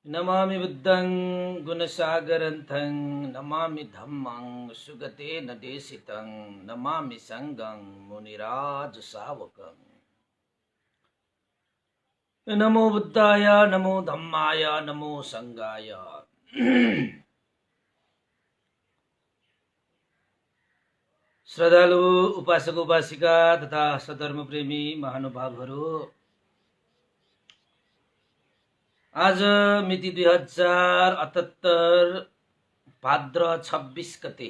नमामि बुद्धं गुणसागरन्तं नमामि धम्मं सुगतेन देशितं नमामि संघं मुनिराज सावकं। नमो बुद्धाय नमो धम्माय नमो संघाय। श्रद्धालु उपासक उपासिका तथा सधर्म प्रेमी महानुभावहरू, आज मिति 2078 भाद्र 26 गते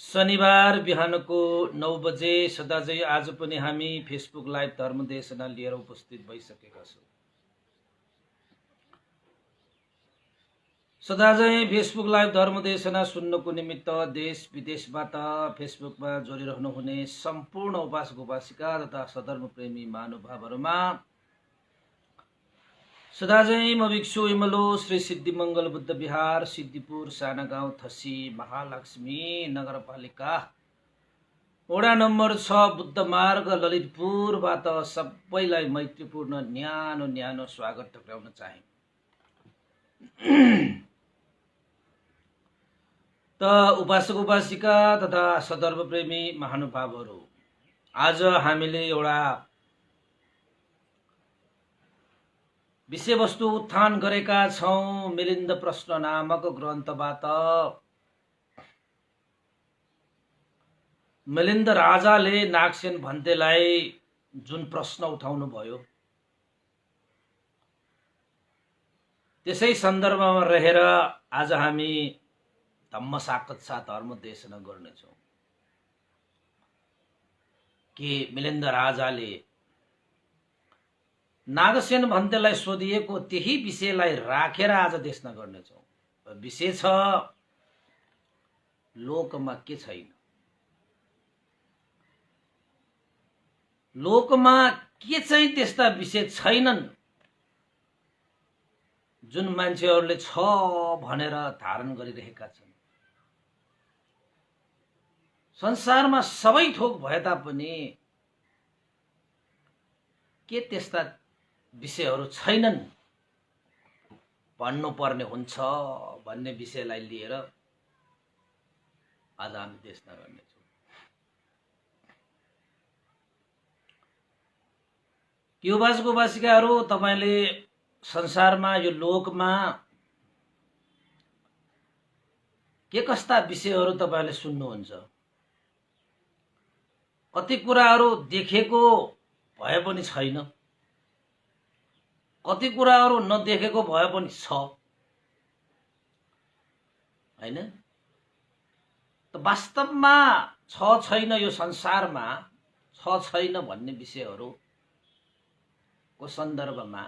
शनिबार बिहानको 9 बजे सदाझै आज पनि हामी फेसबुक लाइभ धर्मदेशना लिएर उपस्थित भइसकेका छौँ। सदाझै फेसबुक लाइभ धर्मदेशना सुन्नको निमित्त देश विदेशबाट फेसबुकमा जोडिरहनु हुने सम्पूर्ण उपासक उपासिका तथा सधर्म प्रेमी महानुभावहरूमा सदाझै म भिक्षु इमलो श्री सिद्धिमङ्गल बुद्ध विहार सिद्धिपुर साना गाउँ थसी महालक्ष्मी नगरपालिका वडा नम्बर 6 बुद्ध मार्ग ललितपुरबाट सबैलाई मैत्रीपूर्ण न्यानो न्यानो स्वागत टक्राउन चाहे। त उपासक उपासिका तथा सधर्म प्रेमी महानुभावहरू, आज हामीले एउटा विषयवस्तु उत्थान गरेका छौं। मिलिन्द प्रश्न नामक ग्रन्थबाट मिलिन्द राजाले नागसेन भन्तेलाई जुन प्रश्न उठाउनु भयो त्यसै सन्दर्भमा रहेर आज हामी धम्मसाकच्छा धर्म देशना गर्नेछौँ कि मिलिन्द राजाले नागसेन भन्तेलाई सोधिएको त्यही विषयलाई राखेर आज देशना गर्नेछौँ। विषय छ लोकमा के छैन, लोकमा के चाहिँ त्यस्ता विषय छैनन् जुन मान्छेहरूले छ भनेर धारण गरिरहेका छन्। संसारमा सबै थोक भए तापनि के त्यस्ता विषयहरू छैनन् भन्नुपर्ने हुन्छ भन्ने विषयलाई लिएर आज हामी देशना गर्नेछौँ। के उपासक उपासिकाहरू, तपाईले संसारमा यो लोकमा के कस्ता विषयहरू तपाईले सुन्नुहुन्छ? कति कुराहरू देखेको भए पनि छैन, कति कुराहरू नदेखेको भए पनि छ, हैन? त वास्तवमा छ छैन, यो संसारमा छ छैन भन्ने विषयहरूको सन्दर्भमा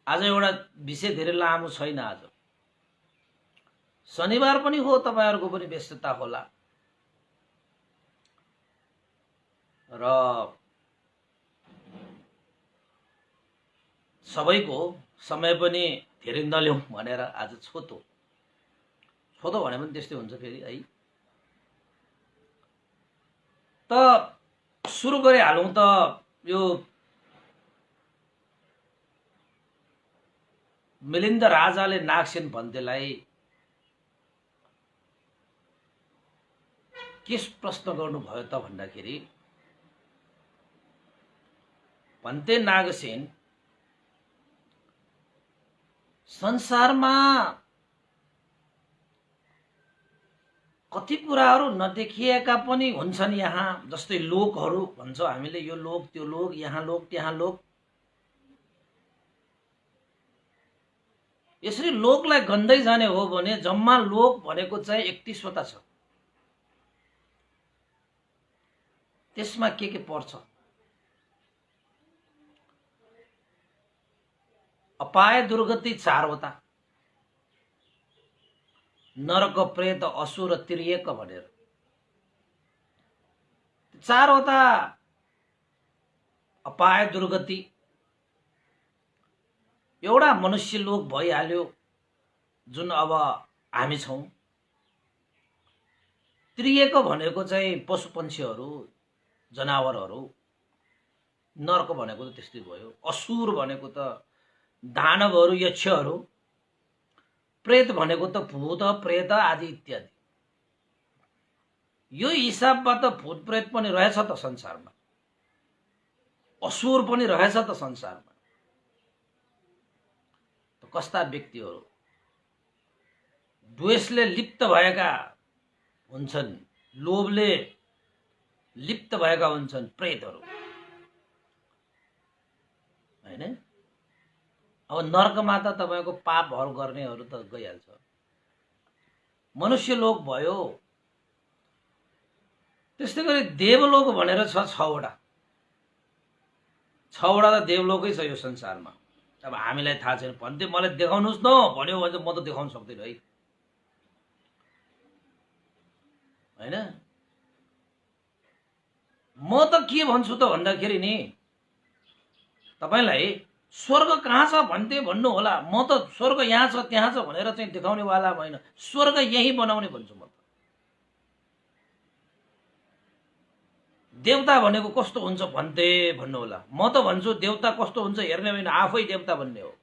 आज एउटा विषय धेरै लामो छैन। आज शनिबार पनि हो, तपाईहरुको पनि व्यस्तता होला र सबैको समय पनि धेरै नल्याउँ भनेर आज छोतो भने पनि त्यस्तै हुन्छ फेरि है। त सुरु गरिहालौँ त। यो मिलिन्द राजाले नागसेन भन्तेलाई के प्रश्न गर्नुभयो त भन्दाखेरि, भन्ते नागसेन, संसारमा कति कुराहरू नदेखिएका पनि हुन्छन् यहाँ, जस्तै लोकहरू भन्छौँ हामीले, यो लोक त्यो लोक, यहाँ लोक त्यहाँ लोक। यसरी लोकलाई गन्दै जाने हो भने जम्मा लोक भनेको चाहिँ 31 वटा छ। त्यसमा के पर्छ? अपाय दुर्गति 4 वटा, नरक प्रेत असुर तिर्यक भनेर 4 वटा अपाय दुर्गति। एउटा मनुष्य लोक भइहाल्यो जुन अब हामी छौं। त्रियक भनेको चाहिँ पशु पक्षीहरू, जनावरहरू। नर्क भनेको त त्यस्तै भयो। असुर भनेको त दानवहरू, यक्षहरू। प्रेत भनेको त भूत प्रेत आदि इत्यादि। यो हिसाबबाट भूत प्रेत पनि रहेछ त संसारमा, असुर पनि रहेछ त संसारमा। त कस्ता व्यक्तिहरू द्वेषले लिप्त भएका हुन्छन्, लोभले लिप्त भएका हुन्छन् प्रेतहरू, हैन? अब नर्कमा त तपाईको पापहरू गर्नेहरू त गइहाल्छ। मनुष्य लोक भयो, त्यस्तै गरी देवलोक भनेर छ 6वटा। 6वटा त देवलोकै छ यो संसारमा। अब हामीलाई थाहा छैन, भन्थे मलाई देखाउनुस् न भन्यो भने म त देखाउन सक्दिनँ है, हैन? म त के भन्छु त भन्दाखेरि नि, तपाईलाई स्वर्ग कहाँ छ भन्थे भन्नु होला, म त स्वर्ग यहाँ छ त्यहाँ छ भनेर चाहिँ देखाउने वाला होइन, स्वर्ग यही बनाउने भन्छु म त। देवता भनेको कस्तो हुन्छ भन्थे भन्नु होला, म त भन्छु देवता कस्तो हुन्छ हेर्ने होइन, आफै देवता भन्ने हो।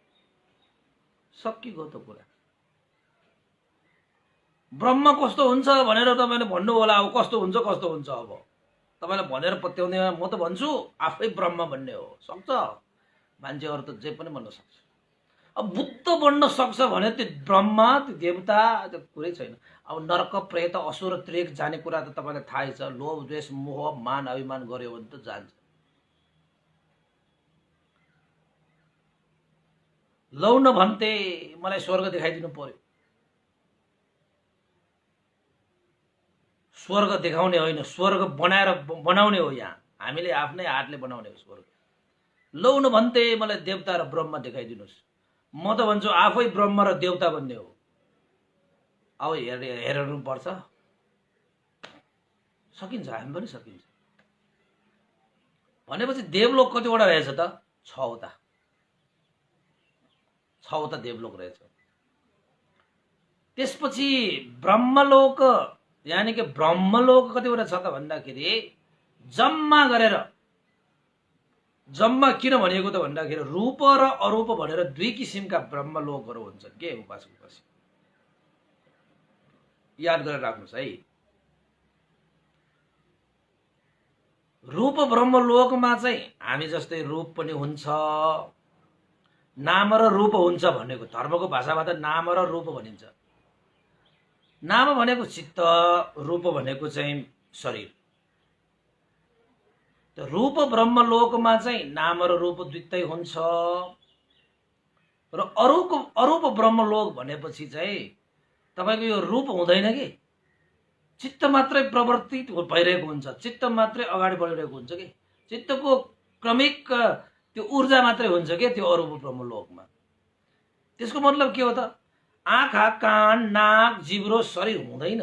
सकिगयो त कुरा। ब्रह्म कस्तो हुन्छ भनेर तपाईले भन्नु होला, अब कस्तो हुन्छ अब तपाईलाई भनेर पत्याउने, म त भन्छु आफै ब्रह्म भन्ने हो। सक्छ मान्छेहरू त जे पनि भन्न सक्छ। अब बुद्ध बन्न सक्छ भने त्यो ब्रह्म, त्यो देवता, त्यो कुरै छैन। अब नर्क प्रेत असुर त्रिक जाने कुरा त तपाईलाई थाहै छ। लोभ द्वेष मोह मान अभिमान गर्यो भने त जान्छ। लौ न भन्थे मलाई स्वर्ग देखाइदिनु पर्यो। स्वर्ग देखाउने होइन, स्वर्ग बनाउने हो। यहाँ हामीले आफ्नै हातले बनाउने हो स्वर्ग। लौ न भन्थे मलाई देवता र ब्रह्म देखाइदिनुस्, म त भन्छु आफै ब्रह्म र देवता भन्ने हो। अब हेर्नु पर्छ, सकिन्छ, हामी पनि सकिन्छ। भनेपछि देवलोक कतिवटा रहेछ त? 6वटा। 6वटा देवलोक रहेछ। त्यसपछि ब्रह्मलोक, यानि कि ब्रह्मलोक कतिवटा छ त भन्दाखेरि जम्मा गरेर, जम्मा किन भनिएको त भन्दाखेरि रूप र अरूप भनेर 2 किसिमका ब्रह्मलोकहरू हुन्छन् के उपासक उपासी, याद गरेर राख्नुस् है। रूप ब्रह्मलोकमा चाहिँ हामी जस्तै रूप पनि हुन्छ, नाम र रूप हुन्छ भनेको धर्मको भाषामा त नाम र रूप भनिन्छ। नाम भनेको चित्त, रूप भनेको चाहिँ शरीर। त रूप ब्रह्मलोकमा चाहिँ नाम र रूप दुईटै हुन्छ। र अरूप ब्रह्मलोक भनेपछि चाहिँ तपाईको यो रूप हुँदैन कि, चित्त मात्रै प्रवर्तित भइरहेको हुन्छ, चित्त मात्रै अगाडि बढिरहेको हुन्छ कि, चित्तको क्रमिक त्यो ऊर्जा मात्रै हुन्छ के त्यो अरूप ब्रह्मलोकमा। त्यसको मतलब के हो त? आँखा कान नाक जिब्रो शरीर हुँदैन।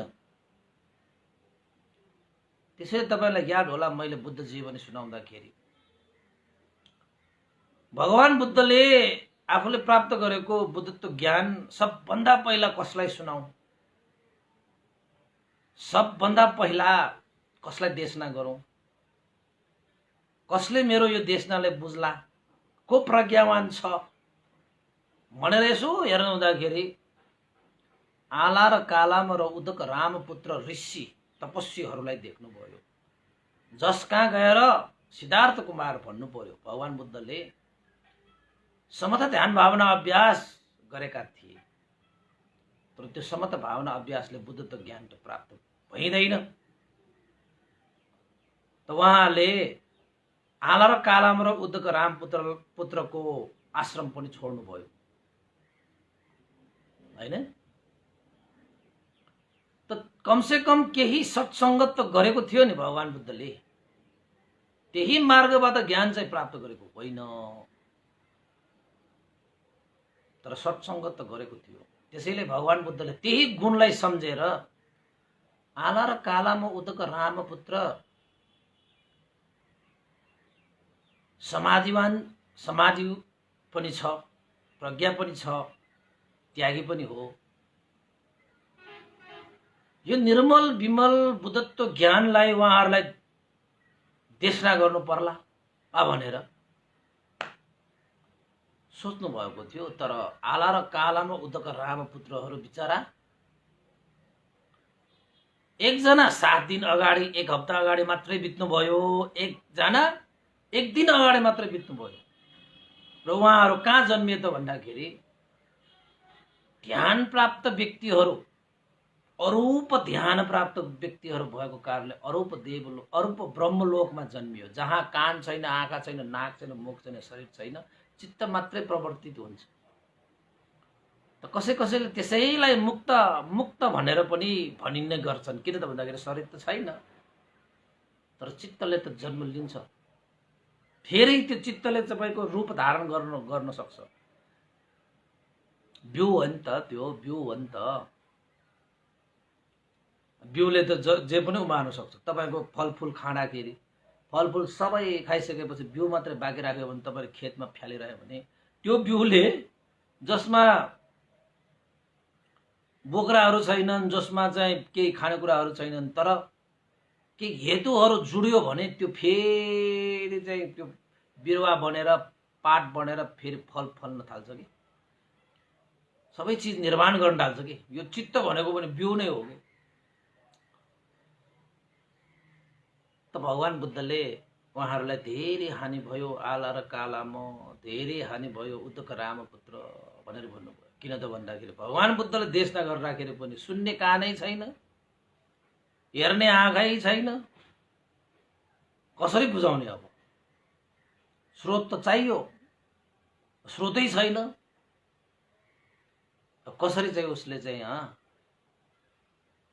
त्यसैले तपाईलाई याद होला मैले बुद्ध जीवनी सुनाउँदाखेरि भगवान बुद्धले आफूले प्राप्त गरेको बुद्धत्व ज्ञान सबभन्दा पहिला कसलाई सुनाऊ, सबभन्दा पहिला कसलाई देशना गरौँ, कसले मेरो यो देशनालाई बुझ्ला, को प्रज्ञावान छ भनेर यसो हेर्नु हुँदाखेरि आला र कालाम र उदक रामपुत्र ऋषि तपस्वीहरूलाई देख्नुभयो। जस कहाँ गएर सिद्धार्थ कुमार भन्नु पर्यो, भगवान बुद्धले समता ध्यान भावना अभ्यास गरेका थिए, तर त्यो समता भावना अभ्यासले बुद्धत्व ज्ञान त प्राप्त भइँदैन। त उहाँले आला र कालाम र उदक रामपुत्रको आश्रम पनि छोड्नु भयो, हैन? त कमसे कम केही सत्सङ्गत त गरेको थियो नि भगवान बुद्धले, त्यही मार्गबाट ज्ञान चाहिँ प्राप्त गरेको होइन, तर सत्सङ्गत त गरेको थियो। त्यसैले भगवान बुद्धले त्यही गुणलाई सम्झेर आला र कालाम उदक रामपुत्र समाधि पनि छ, प्रज्ञा पनि छ, त्यागी पनि हो। यो निर्मल विमल बुद्धत्व ज्ञानलाई उहाँहरूलाई देशना गर्नु पर्ला। भनेर सोच्नु भएको थियो। तर आला र कालामा उद्धवका रामपुत्रहरू बिचरा एकजना 7 दिन अगाडि 1 हप्ता अगाडि मात्रै बित्नुभयो, एकजना 1 दिन अगाडि मात्रै बित्नुभयो। र उहाँहरू कहाँ जन्मिए त भन्दाखेरि ध्यान प्राप्त व्यक्तिहरू, अरूप ध्यान प्राप्त व्यक्तिहरू भएको कारणले अरूप ब्रह्मलोकमा जन्मियो, जहाँ कान छैन, आँखा छैन, नाक छैन, मुख छैन, शरीर छैन, चित्त मात्रै प्रवर्तित हुन्छ। त कसैले त्यसैलाई मुक्त भनेर पनि भनिने गर्छन्। किन त भन्दाखेरि शरीर त छैन, तर चित्तले त जन्म लिन्छ। फेरि त्यो चित्तले तपाईँको रूप धारण गर्न सक्छ। बिउ हो नि त, त्यो बिउ हो नि त। बिउले त जे पनि उमार्न सक्छ। तपाईँको फलफुल खाँदाखेरि फलफुल सबै खाइसकेपछि बिउ मात्रै बाँकी राख्यो भने तपाईँले खेतमा फ्यालिरह्यो भने त्यो बिउले, जसमा बोक्राहरू छैनन्, जसमा चाहिँ केही खानेकुराहरू छैनन्, तर केही हेतुहरू जुड्यो भने त्यो फेरि चाहिँ त्यो बिरुवा बनेर पात बनेर फेरि फल फल्न थाल्छ कि सबै चिज निर्माण गर्न थाल्छ कि। यो चित्त भनेको पनि बिउ नै हो कि। त भगवान बुद्धले उहाँहरूलाई धेरै हानि भयो, आला र कालामा धेरै हानि भयो, उद्धवका रामपुत्र भनेर भन्नुभयो। किन त भन्दाखेरि भगवान बुद्धले देश नगर राखेर पनि सुन्ने कानै छैन, हेर्ने आँखै छैन, कसरी बुझाउने? अब स्रोत त चाहियो, स्रोतै छैन, कसरी चाहिँ उसले चाहिँ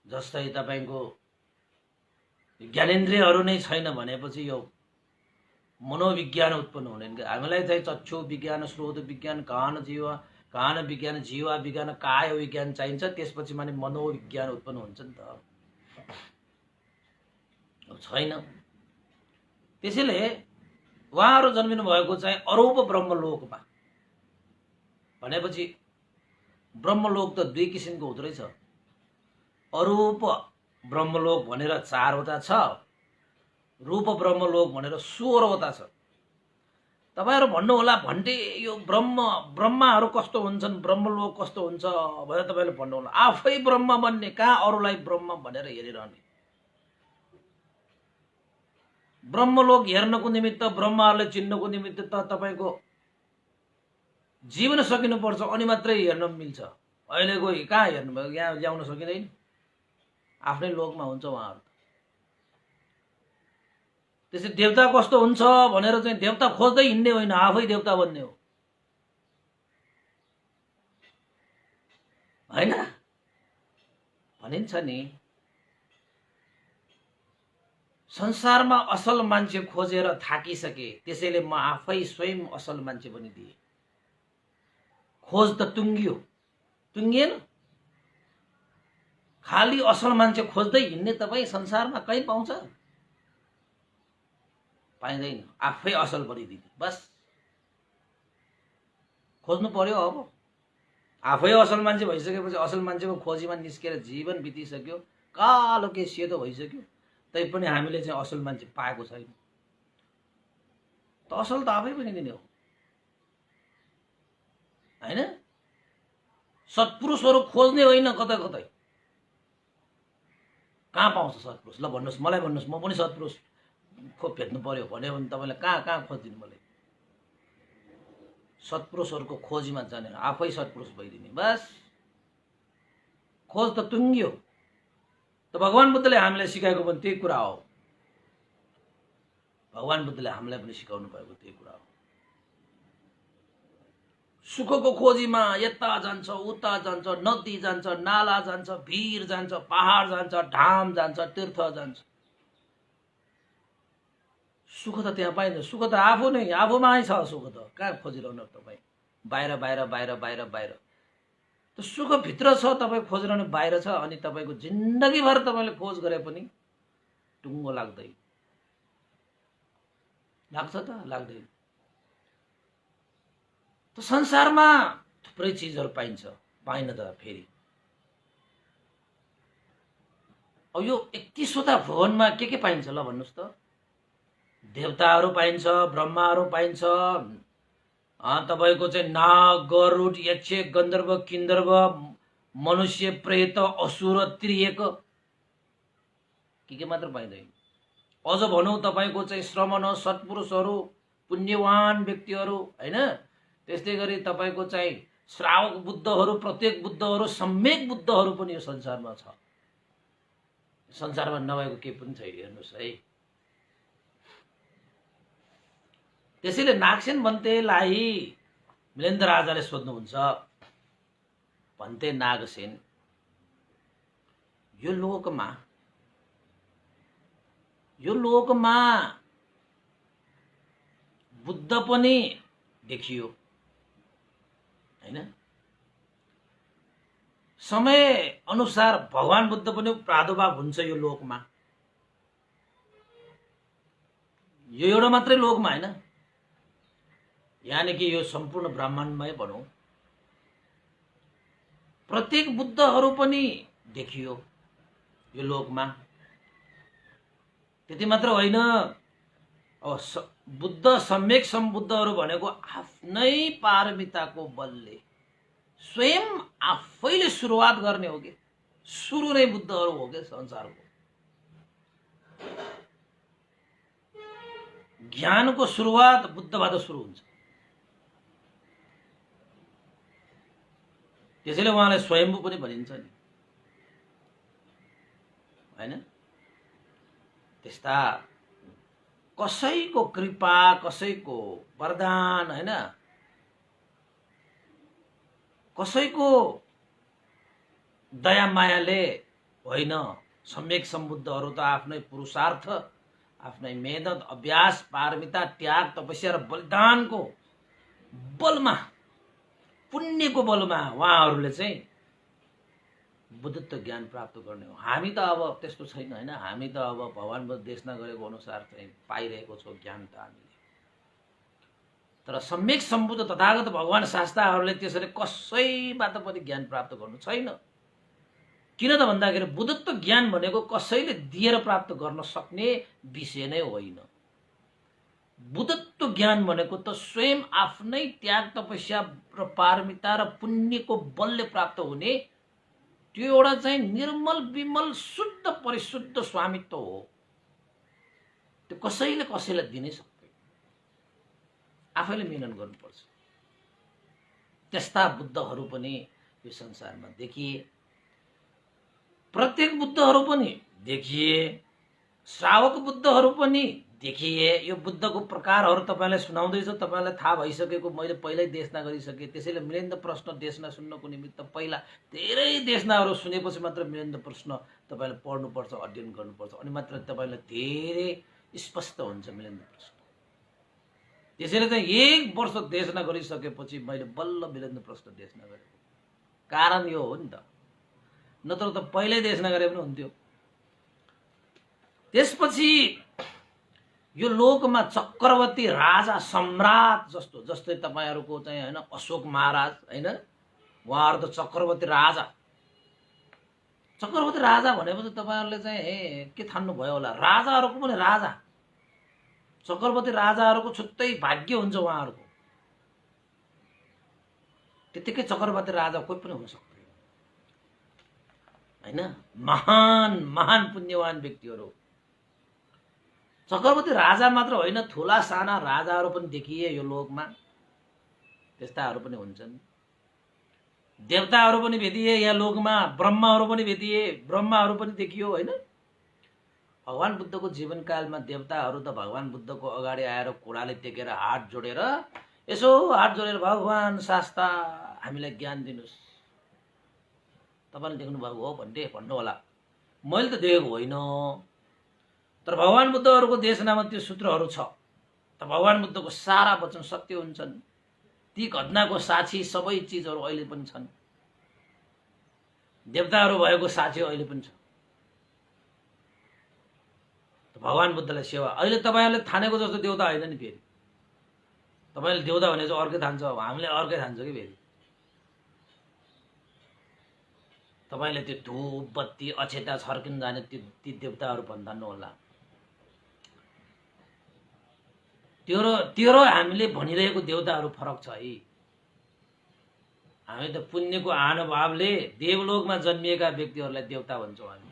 जस्तै तपाईँको ज्ञानेन्द्रियहरू नै छैन भनेपछि यो मनोविज्ञान उत्पन्न हुने। हामीलाई चाहिँ चक्षु विज्ञान, स्रोत विज्ञान, कान विज्ञान, जीवा विज्ञान, काय विज्ञान चाहिन्छ। त्यसपछि माने मनोविज्ञान उत्पन्न हुन्छ नि त। छैन। त्यसैले उहाँहरू जन्मिनु भएको चाहिँ अरूप ब्रह्मलोकमा। भनेपछि ब्रह्मलोक त 2 किसिमको हुँदो रहेछ। अरूप ब्रह्मलोक भनेर 4वटा छ, रूप ब्रह्मलोक भनेर 16वटा छ। तपाईहरु भन्नु होला भन्टे यो ब्रह्माहरू कस्तो हुन्छन्, ब्रह्मलोक कस्तो हुन्छ भनेर तपाईले भन्नु होला। आफै ब्रह्म बन्ने, कहाँ अरूलाई ब्रह्म भनेर हेरिरहने। ब्रह्मलोक हेर्नको निमित्त, ब्रह्माहरूलाई चिन्नको निमित्त त तपाईको जीवन सकिनु पर्छ, अनि मात्रै हेर्न मिल्छ। अहिले कोही कहाँ हेर्नु भयो, यहाँ ल्याउन सकिँदैन। आफ्नै लोकमा हुन्छ उहाँहरू। त्यसै देवता कस्तो हुन्छ भनेर चाहिँ देवता खोज्दै हिँड्ने होइन, आफै देवता बन्ने हो हैन? भनिन्छ नि, संसारमा असल मान्छे खोजेर थाकिसके, त्यसैले म आफै स्वयं असल मान्छे बनिदिए। खोज त टुङ्गिएन। खाली असल मान्छे खोज्दै हिँड्ने तपाईँ संसारमा कहीँ पाउँछ? पाइँदैन। आफै असल बनिदिने, बस खोज्नु पर्यो। अब आफै असल मान्छे भइसकेपछि असल मान्छेको खोजीमा निस्केर जीवन बितिसक्यो, कालो के सेतो भइसक्यो, तैपनि हामीले चाहिँ असल मान्छे पाएको छैन। त असल त आफै बनिदिने हो हैन? सत्पुरुषहरू खोज्ने होइन कतै कतै। कहाँ पाउँछ सत्पुरुष? ल भन्नुहोस्, मलाई भन्नुहोस्, म पनि सत्पुरुष भेट्नु पर्यो भन्यो भने तपाईँलाई कहाँ खोजिदिनु? मलाई सत्पुरुषहरूको खोजीमा जाने, आफै सत्पुरुष भइदिने, बस। खोज त टुङ्गियो। त भगवान बुद्धले हामीलाई सिकाएको पनि त्यही कुरा हो। भगवान बुद्धले हामीलाई पनि सिकाउनु भएको त्यही कुरा हो। सुखको खोजीमा यता जान्छ, उता जान्छ, नदी जान्छ, नाला जान्छ, भिर जान्छ, पहाड जान्छ, धाम जान्छ, तीर्थ जान्छ। सुख त त्यहाँ पाइन्छ। सुख त आफूमै छ। सुख त कहाँ खोजिरहनु तपाईँ? बाहिर बाहिर बाहिर बाहिर बाहिर त सुख भित्र छ, तपाईँ खोजिरहनु बाहिर छ। अनि तपाईँको जिन्दगीभर तपाईँले खोज गरे पनि टुङ्गो लाग्दैन। लाग्छ त? लाग्दैन। त संसारमा थुप्रै चिजहरू पाइन्छ, पाइन त फेरि। अब यो 31वटा भुवनमा के पाइन्छ ल भन्नुहोस् त? देवताहरू पाइन्छ, ब्रह्माहरू पाइन्छ, तपाईँको चाहिँ नाग, गरुड, यक्ष, गन्धर्व, किन्धर्व, मनुष्य, प्रेत, असुर, त्रियक के मात्र पाइँदैन। अझ भनौँ तपाईँको चाहिँ श्रमण, सत्पुरुषहरू, पुण्यवान व्यक्तिहरू हैन, त्यस्तै गरी तपाईँको चाहिँ श्रावक बुद्धहरू, प्रत्येक बुद्धहरू, सम्यक बुद्धहरू पनि यो संसारमा छ। संसारमा नभएको केही पनि छैन, हेर्नुहोस् है। त्यसैले नागसेन भन्तेलाई मिलेन्द्र राजाले सोध्नुहुन्छ, भन्ते नागसेन, यो लोकमा बुद्ध पनि देखियो हैन, समय अनुसार भगवान बुद्ध पनि प्रादुर्भाव हुन्छ यो लोकमा। यो एउटा मात्रै लोकमा हैन, यानि कि यो सम्पूर्ण ब्रह्माण्डमै भनौँ, प्रत्येक बुद्धहरू पनि देखियो यो लोकमा। त्यति मात्र होइन, अब बुद्ध, सम्यक सम्बुद्धहरू भनेको आफ्नै पारमिताको बलले स्वयं आफैले सुरुवात गर्ने हो कि, सुरु नै बुद्धहरू हो कि संसारको। ज्ञानको सुरुवात बुद्धबाट सुरु हुन्छ। त्यसैले उहाँलाई स्वयम्भू पनि भनिन्छ नि हैन। त्यस्ता कसैको कृपा, कसैको वरदान हैन, कसैको दया मायाले होइन, सम्यक सम्बुद्धहरू त आफ्नै पुरुषार्थ, आफ्नै मेहनत, अभ्यास, पारमिता, त्याग, तपस्या र बलिदानको बलमा, पुण्यको बलमा उहाँहरूले चाहिँ बुद्धत्व ज्ञान प्राप्त गर्ने हो। हामी त अब त्यस्तो छैन हैन, हामी त अब भगवान बुद्ध देशना गरेको अनुसार चाहिँ पाइरहेको छौँ ज्ञान त हामीले। तर सम्यक सम्बुद्ध तथागत भगवान शास्त्राहरूले त्यसरी कसैबाट पनि ज्ञान प्राप्त गर्नु छैन। किन त भन्दाखेरि बुद्धत्व ज्ञान भनेको कसैले दिएर प्राप्त गर्न सक्ने विषय नै होइन। बुद्धत्व ज्ञान भनेको त स्वयं आफ्नै त्याग, तपस्या र पारमिता र पुण्यको बलले प्राप्त हुने त्यो एउटा चाहिँ निर्मल, विमल, शुद्ध, परिशुद्ध स्वामित्व हो। त्यो कसैले कसैलाई दिनै सक्दैन, आफैले मिलन गर्नुपर्छ। त्यस्ता बुद्धहरू पनि यो संसारमा देखिए, प्रत्येक बुद्धहरू पनि देखिए, श्रावक बुद्धहरू पनि देखिए। यो बुद्धको प्रकारहरू तपाईँलाई सुनाउँदैछु, तपाईँलाई थाहा भइसकेको मैले पहिल्यै देशना गरिसकेँ। त्यसैले मिलेन्द्र प्रश्न देशना सुन्नको निमित्त पहिला धेरै देशनाहरू सुनेपछि मात्र मिलेन्द्र प्रश्न तपाईँले पढ्नुपर्छ, अध्ययन गर्नुपर्छ, अनि मात्र तपाईँलाई धेरै स्पष्ट हुन्छ मिलेन्द्र प्रश्न। त्यसैले चाहिँ 1 वर्ष देशना गरिसकेपछि मैले बल्ल मिलेन्द्र प्रश्न देशना गरेको कारण यो हो नि त, नत्र त पहिल्यै देशना गरे पनि हुन्थ्यो। त्यसपछि यो लोकमा चक्रवर्ती, राजा, सम्राट जस्तो, जस्तै तपाईहरुको चाहिँ हैन अशोक महाराज हैन, उहाँहरु त चक्रवर्ती राजा। चक्रवर्ती राजा भनेपछि तपाईहरुले चाहिँ के ठान्नु भयो होला, राजाहरुको पनि राजा, चक्रवर्ती राजाहरुको छुट्टै भाग्य हुन्छ उहाँहरुको। त्यतिकै चक्रवर्ती राजा कोही पनि हुन सक्दैन हैन, महान महान पुण्यवान व्यक्तिहरु। चक्रवर्ती राजा मात्र होइन, ठुला साना राजाहरु पनि देखिए यो लोकमा, त्यस्ताहरु पनि हुन्छन्। देवताहरु पनि भेटिए यहाँ लोकमा, ब्रह्माहरु पनि भेटिए, ब्रह्माहरु पनि देखियो हैन। भगवान बुद्धको जीवनकालमा देवताहरु त भगवान बुद्धको अगाडि आएर कुराले टेकेर हात जोडेर, यसो हात जोडेर भगवान शास्ता हामीलाई ज्ञान दिनुस्, तपाईले देख्नु भएको हो भन्नु होला। मैले त देखेको होइन, तर भगवान बुद्धहरुको देशनामा त्यो सूत्रहरु छ। त भगवान बुद्धको सारा वचन सत्य हुन्छन्, ती घटनाको साक्षी सबै चीजहरु अहिले पनि छन्। देवताहरु भएको साक्षी अहिले पनि छ। त भगवान बुद्धलाई सेवा अहिले तपाईहरुले ठानेको जस्तो देवता होइन नि। फेरि तपाईले देवता भने चाहिँ अर्कै ठान्छ, हामीले अर्कै ठान्छ कि। फेरि तपाईले त्यो धूप बत्ती अक्षता छर्किन जाने ती देवताहरु भन्नु होला। त्यो र हामीले भनिरहेको देवताहरू फरक छ है। हामी त पुण्यको आनुभावले देवलोकमा जन्मिएका व्यक्तिहरूलाई देवता भन्छौँ हामी,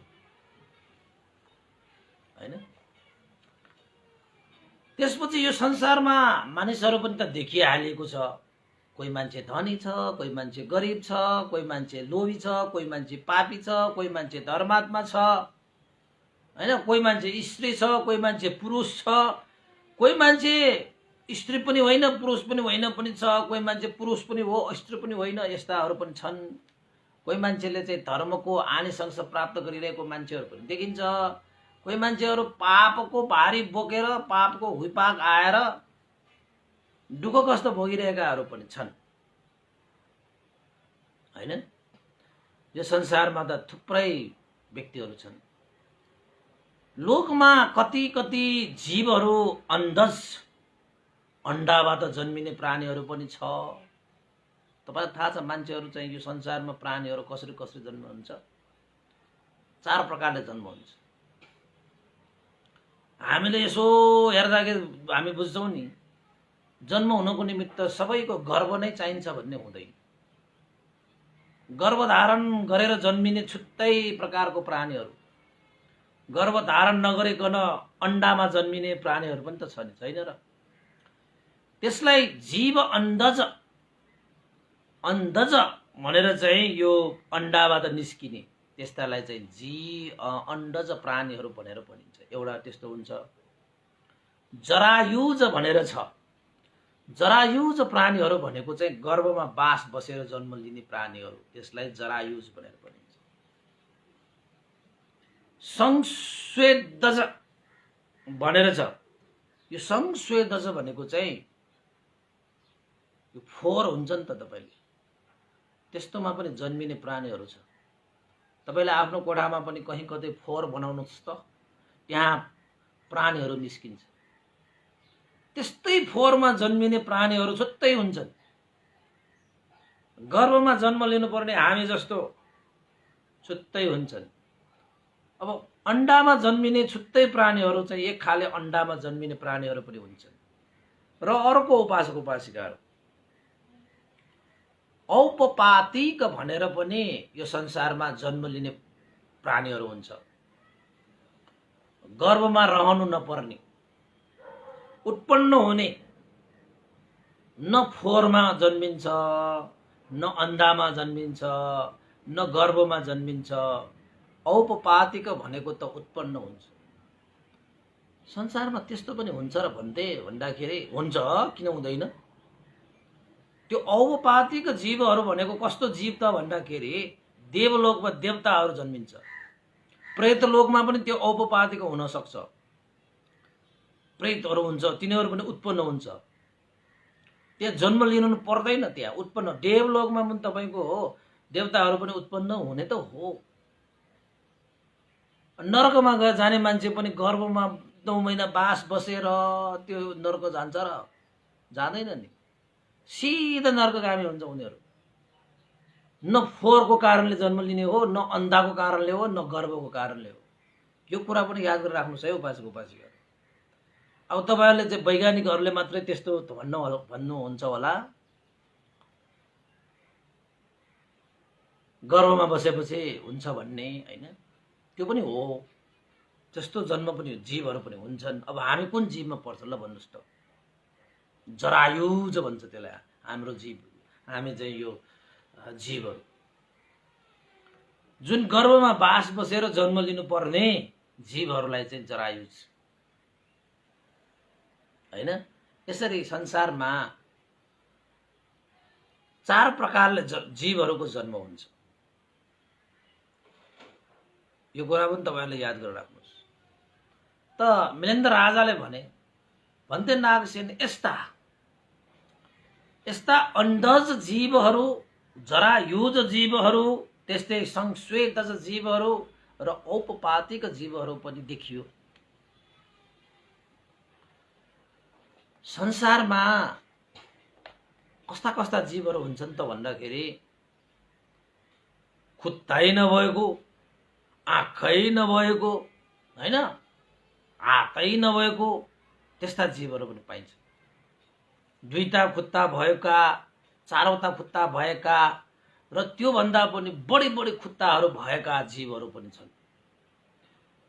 हैन? त्यसपछि यो संसारमा मानिसहरू पनि त देखिहालिएको छ। कोही मान्छे धनी छ, कोही मान्छे गरिब छ, कोही मान्छे लोभी छ, कोही मान्छे पापी छ, कोही मान्छे धर्मात्मा छ, हैन? कोही मान्छे स्त्री छ, कोही मान्छे पुरुष छ, कोही मान्छे स्त्री पनि होइन पुरुष पनि होइन पनि छ, कोही मान्छे पुरुष पनि हो स्त्री पनि होइन, यस्ताहरू पनि छन्। कोही मान्छेले चाहिँ धर्मको आनिशंस प्राप्त गरिरहेको मान्छेहरू पनि देखिन्छ। कोही मान्छेहरू पापको भारी बोकेर पापको हुइपाक आएर दुःख कष्ट भोगिरहेकाहरू पनि छन्, हैन? यो संसारमा त थुप्रै व्यक्तिहरू छन्। लोकमा कति कति जीवहरू अन्धज अन्डाबाट जन्मिने प्राणीहरू पनि छ। तपाईलाई थाहा छ मान्छेहरू चाहिँ यो संसारमा प्राणीहरू कसरी कसरी जन्म हुन्छ? 4 प्रकारले जन्म हुन्छ। हामीले यसो हेर्दाखेरि हामी बुझ्छौँ नि, जन्म हुनको निमित्त सबैको गर्भ नै चाहिन्छ भन्ने हुँदैन। गर्भधारण गरेर जन्मिने छुट्टै प्रकारको प्राणीहरू, गर्भधारण नगरिकन अन्डामा जन्मिने प्राणीहरू पनि त छ नि, छैन र? त्यसलाई जीव अन्धज भनेर चाहिँ यो अन्डाबाट निस्किने त्यस्तालाई चाहिँ अन्डज प्राणीहरू भनेर भनिन्छ। एउटा त्यस्तो हुन्छ। जरायुज भनेर छ। जरायुज प्राणीहरू भनेको चाहिँ गर्भमा बास बसेर जन्म लिने प्राणीहरू, त्यसलाई जरायुज भनेर भनिन्छ। संस्वेदज भनेर छ। यो संस्वेदज भनेको चाहिँ यो फोहोर हुन्छ नि त, तपाईले त्यस्तोमा पनि जन्मिने प्राणीहरू छ। तपाईले आफ्नो कोठामा पनि कहीँ कतै फोहोर बनाउनुहोस् त, त्यहाँ प्राणीहरू निस्किन्छ। त्यस्तै फोहोरमा जन्मिने प्राणीहरू छुट्टै हुन्छन्। गर्भमा जन्म लिनुपर्ने हामी जस्तो छुट्टै हुन्छन्। अब अन्डामा जन्मिने छुट्टै प्राणीहरू चाहिँ एक खाले अन्डामा जन्मिने प्राणीहरू पनि हुन्छन्। र अर्को उपासक उपासिकाहरू औपपातिक भनेर पनि यो संसारमा जन्म लिने प्राणीहरू हुन्छ। गर्भमा रहनु नपर्ने, उत्पन्न हुने, न फोहोरमा जन्मिन्छ, न अन्डामा जन्मिन्छ, न गर्भमा जन्मिन्छ। औपपातिक भनेको त उत्पन्न हुन्छ। संसारमा त्यस्तो पनि हुन्छ र भन्दाखेरि हुन्छ, किन हुँदैन? त्यो औपपातिक जीवहरू भनेको कस्तो जीव त भन्दाखेरि देवलोकमा देवताहरू जन्मिन्छ। प्रेतलोकमा पनि त्यो औपपातिक हुन सक्छ। प्रेतहरू हुन्छ, तिनीहरू पनि उत्पन्न हुन्छ। त्यहाँ जन्म लिनु पर्दैन, त्यहाँ उत्पन्न। देवलोकमा पनि तपाईको हो देवताहरू पनि उत्पन्न हुने त हो। नरकमा गएर जाने मान्छे पनि गर्भमा 9 महिना बास बसेर त्यो नरक जान्छ र? जाँदैन नि, सिधा नरकगामी हुन्छ उनीहरू। न फोहोरको कारणले जन्म लिने हो, न अन्धाको कारणले हो, न गर्भको कारणले हो। यो कुरा पनि याद गरेर राख्नुहोस् है उपासक उपासिकाहरू। अब तपाईहरुले चाहिँ वैज्ञानिकहरूले मात्रै त्यस्तो भन्नुहुन्छ होला, गर्भमा बसेपछि हुन्छ भन्ने, हैन? त्यो पनि हो। त्यस्तो जन्म पनि जीवहरू पनि हुन्छन्। अब हामी कुन जीवमा पर्छ ल भन्नुस् त? जरायुज भन्छ त्यसलाई हाम्रो जीव। हामी चाहिँ यो जीवहरू जुन गर्भमा बास बसेर जन्म लिनु पर्ने जीवहरूलाई चाहिँ जरायुज, हैन? यसरी संसारमा 4 प्रकारले जीवहरूको जन्म हुन्छ। यो कुरा पनि तपाईहरुले याद गरेर राख्नुहोस्। त मिलेन्द्र राजाले भन्थे नागसेन यस्ता अन्धज जीवहरू, जरायुज जीवहरू, त्यस्तै संस्वेदज जीवहरू र औपपातिक जीवहरू पनि देखियो। संसारमा कस्ता कस्ता जीवहरू हुन्छन् त भन्दाखेरि खुट्टै नभएको, आँखै नभएको, हैन? हातै नभएको त्यस्ता जीवहरू पनि पाइन्छ। दुईटा खुट्टा भएका, चारवटा खुट्टा भएका र त्योभन्दा पनि बढी बढी खुट्टाहरू भएका जीवहरू पनि छन्।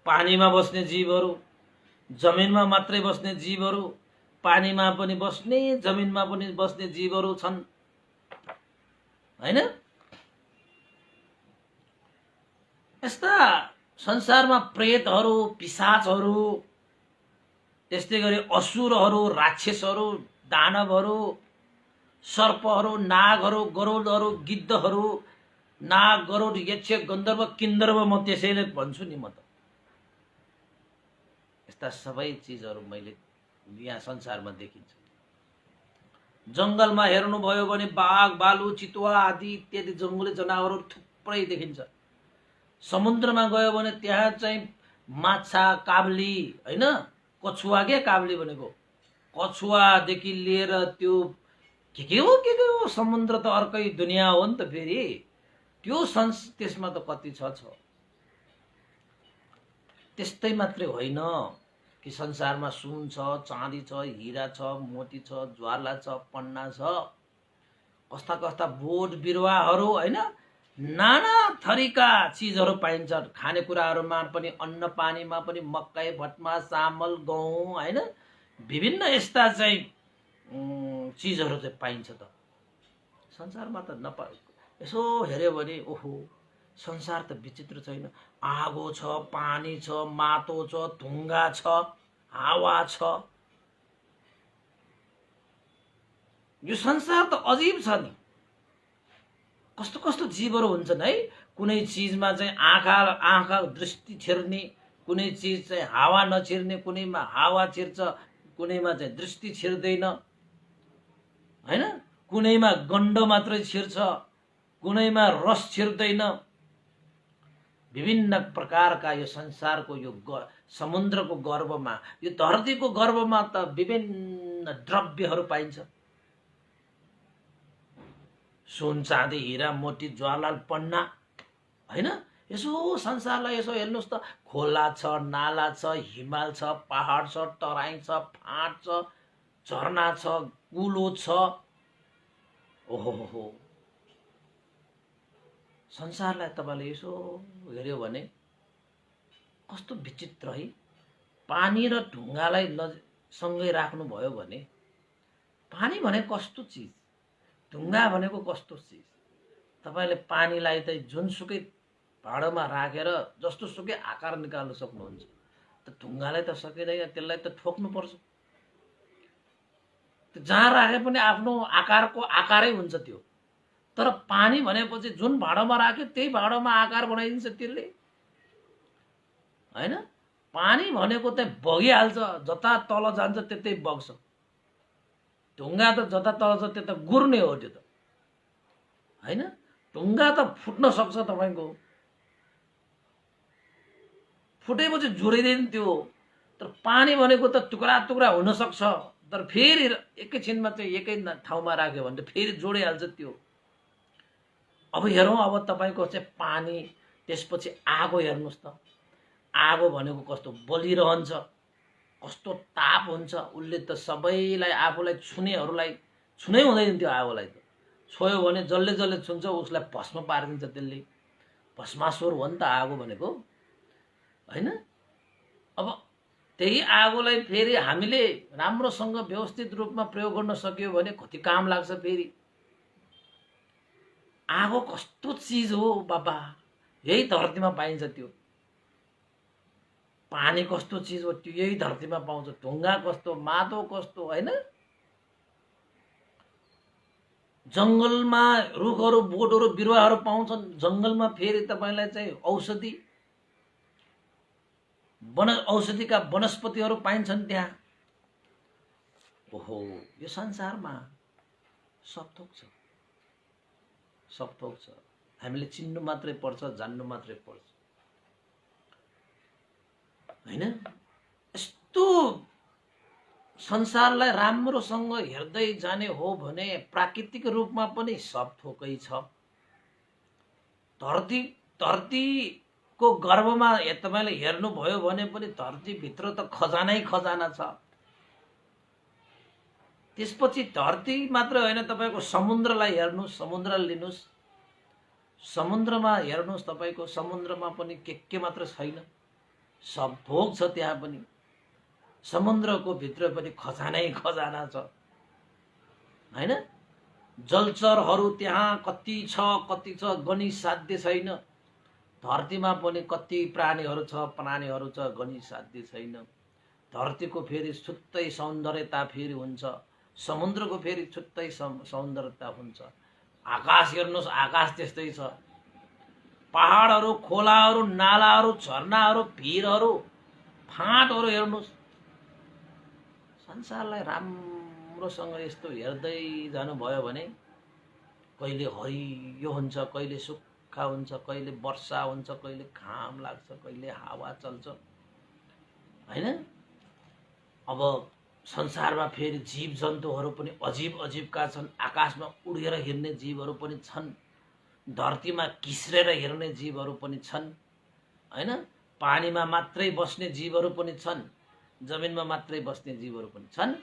पानीमा बस्ने जीवहरू, जमिनमा मात्रै बस्ने जीवहरू, पानीमा पनि बस्ने जमिनमा पनि बस्ने जीवहरू छन् हैन। यस्ता संसारमा प्रेतहरू, पिशाचहरू, त्यस्तै गरी असुरहरू, राक्षसहरू, दानवहरू, सर्पहरू, नागहरू, गरुडहरू, गिद्धहरू, नाग, गरुड, यक्ष, गन्धर्व, किन्धर्व, म त्यसैले भन्छु नि। म त यस्ता सबै चिजहरू मैले यहाँ संसारमा देखिन्छ। जङ्गलमा हेर्नुभयो भने बाघ, भालु, चितुवा आदि इत्यादि जङ्गली जनावरहरू थुप्रै देखिन्छ। समुद्रमा गयो भने त्यहाँ चाहिँ माछा, काब्ली हैन, कछुवा, के काब्ली भनेको कछुवादेखि लिएर त्यो के हो, समुद्र त अर्कै दुनियाँ हो नि त। फेरि त्यो त्यसमा त कति छ। त्यस्तै मात्रै होइन कि संसारमा सुन छ, चाँदी छ, हिरा छ, मोती छ, ज्वाला छ, पन्ना छ, कस्ता कस्ता बोट बिरुवाहरू हैन, नाना थरीका चिजहरू पाइन्छ। खानेकुराहरूमा पनि, अन्न पानीमा पनि, मकै, भट्मा, चामल, गहुँ हैन, विभिन्न यस्ता चाहिँ चिजहरू चाहिँ पाइन्छ। त संसारमा त यसो हेऱ्यो भने ओहो, संसार त विचित्र छैन। आगो छ, पानी छ, माटो छ, ढुङ्गा छ, हावा छ। यो संसार त अजीब छ नि। कस्तो कस्तो जीवहरू हुन्छन् है। कुनै चिजमा चाहिँ आँखा दृष्टि छिर्ने, कुनै चिज चाहिँ हावा नछिर्ने, कुनैमा हावा छिर्छ, कुनैमा चाहिँ दृष्टि छिर्दैन हैन, कुनैमा गन्ध मात्रै छिर्छ, कुनैमा रस छिर्दैन। विभिन्न प्रकारका यो संसारको यो समुद्रको गर्भमा, यो धरतीको गर्भमा त विभिन्न द्रव्यहरू पाइन्छ। सुन, चाँदी, हिरा, मोती, ज्वाला, पन्ना हैन। यसो संसारलाई यसो हेर्नुहोस् त। खोला छ, नाला छ, हिमाल छ, पहाड छ, तराई छ, फाँट छ, झरना छ, कुलो छ। ओहो, संसारलाई तपाईले यसो हेर्यो भने कस्तो विचित्र है। पानी र ढुङ्गालाई सँगै राख्नुभयो भने, पानी भनेको कस्तो चिज, ढुङ्गा भनेको कस्तो चिज। तपाईले पानीलाई त जुनसुकै भाँडोमा राखेर जस्तो सुकै आकार निकाल्न सक्नुहुन्छ। त ढुङ्गालाई त सकिँदैन, त्यसलाई त ठोक्नुपर्छ। जहाँ राखे पनि आफ्नो आकारको आकारै हुन्छ त्यो। तर पानी भनेपछि जुन भाँडोमा राख्यो त्यही भाँडोमा आकार बनाइदिन्छ त्यसले हैन। पानी भनेको त बगिहाल्छ, जता तल जान्छ त्यतै बग्छ। ढुङ्गा त जता तल छ त्यता गुर्ने हो त्यो त हैन। ढुङ्गा त फुट्न सक्छ, तपाईको फुटेपछि जोडिँदैन त्यो। तर पानी भनेको त टुक्रा टुक्रा हुन सक्छ, तर फेरि एकैछिनमा चाहिँ एकै ठाउँमा राख्यो भने त फेरि जोडिहाल्छ त्यो। अब हेरौँ, अब तपाईको चाहिँ पानी, त्यसपछि आगो हेर्नुहोस् त। आगो भनेको कस्तो बलिरहन्छ, कस्तो ताप हुन्छ। उसले त सबैलाई, आफूलाई छुनेहरूलाई छुनै हुँदैन त्यो आगोलाई। त छोयो भने जसले जसले छुन्छ उसलाई भस्म पारिदिन्छ त्यसले। भस्मासुर हो नि त आगो भनेको हैन। अब त्यही आगोलाई फेरि हामीले राम्रोसँग व्यवस्थित रूपमा प्रयोग गर्न सक्यो भने कति काम लाग्छ। फेरि आगो कस्तो चिज हो बाबा, यही धरतीमा पाइन्छ त्यो। पानी कस्तो चिज हो, त्यो यही धरतीमा पाउँछ। ढुङ्गा कस्तो, माटो कस्तो हैन। जङ्गलमा रुखहरू, बोटहरू, बिरुवाहरू पाउँछन्। जङ्गलमा फेरि तपाईलाई चाहिँ औषधिका वनस्पतिहरू पाइन्छन् त्यहाँ। ओहो, यो संसारमा सब थोक छ, सब थोक छ। हामीले चिन्नु मात्रै पर्छ, जान्नु मात्रै पर्छ हैन। यस्तो संसारलाई राम्रोसँग हेर्दै जाने हो भने प्राकृतिक रूपमा पनि सब थोकै छ। धरतीको गर्भमा तपाईले हेर्नुभयो भने पनि धरतीभित्र त खजानै खजाना छ। त्यसपछि धरती मात्र होइन, तपाईँको समुद्रलाई हेर्नुहोस्, समुद्र लिनुहोस्, समुद्रमा हेर्नुहोस्, तपाईँको समुद्रमा पनि के मात्र छैन, सब थोक छ त्यहाँ पनि। समुद्रको भित्र पनि खजानै खजाना छ होइन। जलचरहरू त्यहाँ कति छ गनी साध्य छैन। धरतीमा पनि कति प्राणीहरू छ गनी साध्य छैन। धरतीको फेरि छुट्टै सौन्दर्यता फेरि हुन्छ, समुद्रको फेरि छुट्टै सौन्दर्यता हुन्छ। आकाश हेर्नुहोस्, आकाश त्यस्तै छ। पहाडहरू, खोलाहरू, नालाहरू, झरनाहरू, भिरहरू, फाँटहरू हेर्नुहोस्। संसारलाई राम्रोसँग यस्तो हेर्दै जानुभयो भने कहिले हरियो हुन्छ, कहिले सुक्खा हुन्छ, कहिले वर्षा हुन्छ, कहिले घाम लाग्छ, कहिले हावा चल्छ होइन। अब संसारमा फेरि जीव जन्तुहरू पनि अजीब अजीबका छन्। आकाशमा उडेर हिँड्ने जीवहरू पनि छन्, धरतीमा किस्रेर हिँड्ने जीवहरू पनि छन् होइन। पानीमा मात्रै बस्ने जीवहरू पनि छन्, जमिनमा मात्रै बस्ने जीवहरू पनि छन्।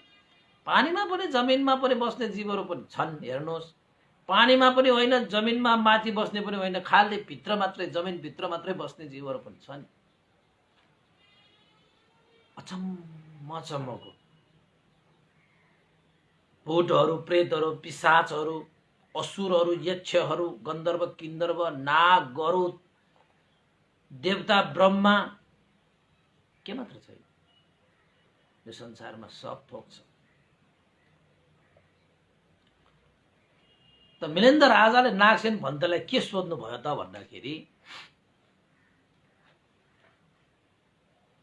पानीमा पनि जमिनमा पनि बस्ने जीवहरू पनि छन्। हेर्नुहोस्, पानीमा पनि होइन, जमिनमा माथि बस्ने पनि होइन, खालि भित्र मात्रै, जमिनभित्र मात्रै बस्ने जीवहरू पनि छन्। अचम्मको भूतहरू, प्रेतहरू, पिशाचहरू, असुरहरू, यक्षहरू, गन्धर्व, किन्नर, नाग, गरुड, देवता, ब्रह्मा, के मात्र छैन यो संसारमा, सब थोक छ। त मिलेन्द्र राजाले नागसेन भन्तेलाई के सोध्नु भयो त भन्दाखेरि,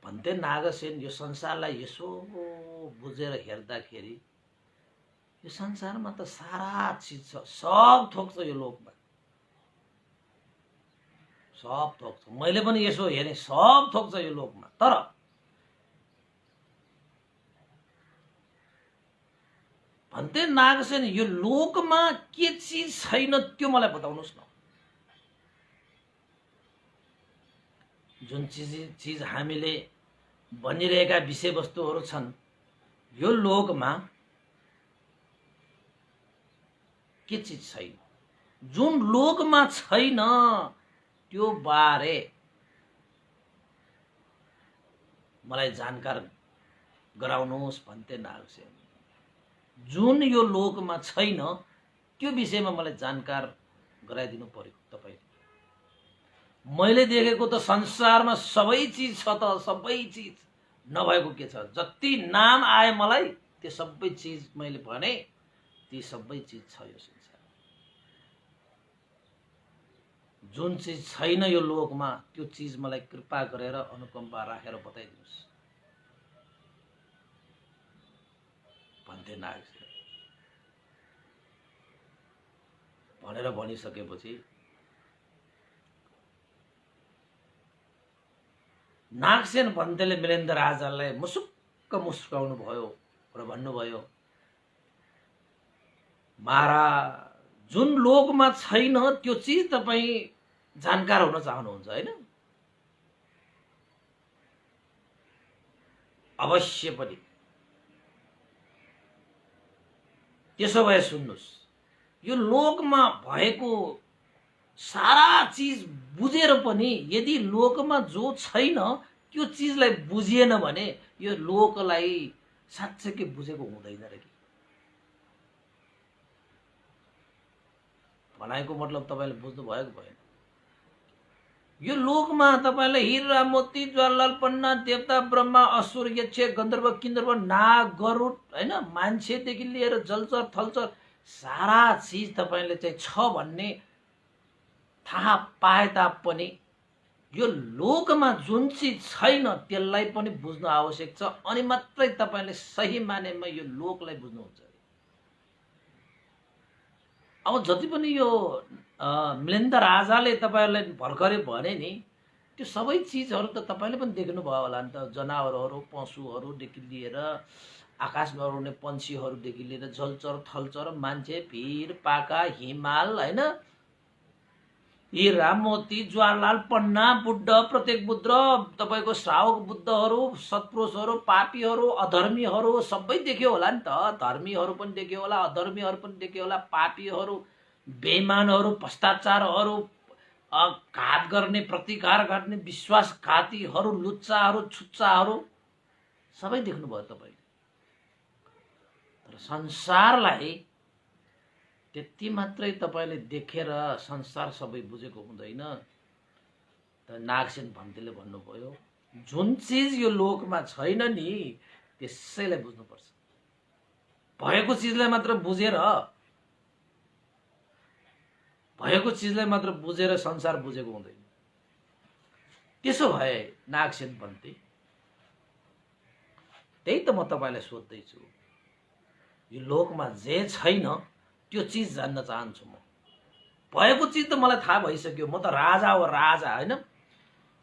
भन्ते नागसेन यो संसारलाई यसो बुझेर हेर्दाखेरि यो संसारमा त सारा चिज छ, सब थोक छ यो लोकमा, सब थोक छ। मैले पनि यसो हेरेँ, सब थोक छ यो लोकमा। तर भन्ते नागसेन यो लोकमा के चिज छैन त्यो मलाई बताउनुहोस् न। जुन चिज हामीले भनिरहेका विषयवस्तुहरू छन् यो लोकमा के चिज छैन, जुन लोकमा छैन त्यो बारे मलाई जानकार गराउनुहोस् भन्ते नागसेन। जुन यो लोकमा छैन त्यो विषयमा मलाई जानकार गराइदिनु पर्यो तपाईले। मैले देखेको त संसारमा सबै चिज छ त, सबै चिज नभएको के छ? जति नाम आए मलाई त्यो सबै चिज मैले भने, ती सबै चिज छ यो संसार। जुन चिज छैन यो लोकमा त्यो चिज मलाई कृपा गरेर अनुकम्पा राखेर बताइदिनुहोस् भन्थे नागसेन। भनेर भनिसकेपछि नागसेन भन्तेले मिलेन्द्र राजालाई मुसुक्क मुस्काउनु भयो र भन्नुभयो, महाराज जुन लोकमा छैन त्यो चिज तपाईँ जानकार हुन चाहनुहुन्छ होइन? अवश्य पनि। त्यसो भए सुन्नुहोस्, यो लोकमा भएको सारा चिज बुझेर पनि यदि लोकमा जो छैन त्यो चिजलाई बुझिएन भने यो लोकलाई साँच्चै बुझेको हुँदैन र कि? भनाइको मतलब तपाईले बुझ्नु भएको भएन। यो लोकमा तपाईले हीरा मोती ज्वालाल पन्ना देवता ब्रह्मा असुर यक्ष गन्धर्व किन्नर नाग गरुड हैन, मान्छेदेखि लिएर जलचर थलचर सारा चीज तपाईले चाहिँ छ भन्ने थाहा पाए तापनि यो लोकमा जुन चीज छैन त्यसलाई पनि बुझ्नु आवश्यक छ, अनि मात्रै तपाईले सही मानेमा यो लोकलाई बुझ्नुहुन्छ। अब जति पनि यो मिलेन्द्र राजाले तपाईहरुलाई भर्खरै भने नि त्यो सबै चीजहरु त तपाईले पनि देख्नु भयो होला नि त। जनावरहरु पशुहरुदेखि लिएर आकाशमा उड्ने पन्छीहरुदेखि लिएर जलचर थलचर मान्छे भिर पाका हिमाल हैन हीरा मोती जवाहरलाल पन्ना बुद्ध प्रत्येक बुद्ध तपाईँको श्रावक बुद्धहरू सत्पुरुषहरू पापीहरू अधर्मीहरू सबै देख्यो होला नि त। धर्मीहरू पनि देख्यो होला, अधर्मीहरू पनि देख्यो होला, पापीहरू, बेइमानहरू, भ्रष्टाचारहरू, घात गर्ने, प्रतिकार गर्ने, विश्वासघातीहरू, लुच्चाहरू, छुच्चाहरू सबै देख्नुभयो तपाईँले। तर संसारलाई त्यति मात्रै तपाईँले देखेर संसार सबै बुझेको हुँदैन। त नागसेन भन्तेले भन्नुभयो जुन चिज यो लोकमा छैन नि त्यसैलाई बुझ्नुपर्छ। भएको चिजलाई मात्र बुझेर संसार बुझेको हुँदैन। त्यसो भए नागसेन भन्ते त्यही त म तपाईँलाई सोध्दैछु, यो लोकमा जे छैन त्यो चिज जान्न चाहन्छु म। भएको चिज त मलाई थाहा भइसक्यो, म त राजा हो राजा, होइन?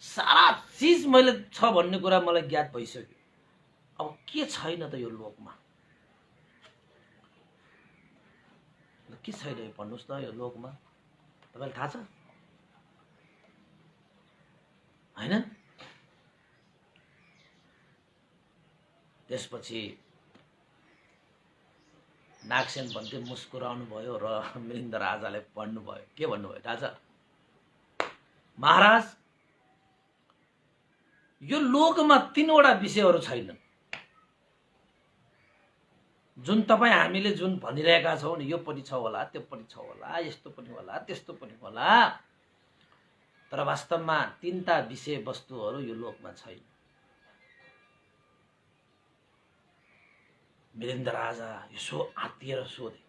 सारा चिज मैले छ भन्ने कुरा मलाई ज्ञात भइसक्यो। अब के छैन त यो लोकमा? के छैन भन्नुहोस् त यो लोकमा? तपाईँलाई थाहा छ होइन? त्यसपछि नागसेन भन्ते मुस्कुराउनु भयो र मिलिन्द राजाले भन्नुभयो, के भन्नुभयो थाहा छ? महाराज, यो लोकमा 3वटा विषयहरू छैनन् जुन तपाईँ हामीले जुन भनिरहेका छौँ नि, यो पनि छ होला, त्यो पनि छ होला, यस्तो पनि होला, त्यस्तो पनि होला, तर वास्तवमा 3टा विषय वस्तुहरू यो लोकमा छैन। मिलिन्द राजा यसो आत्तिएर सोधे,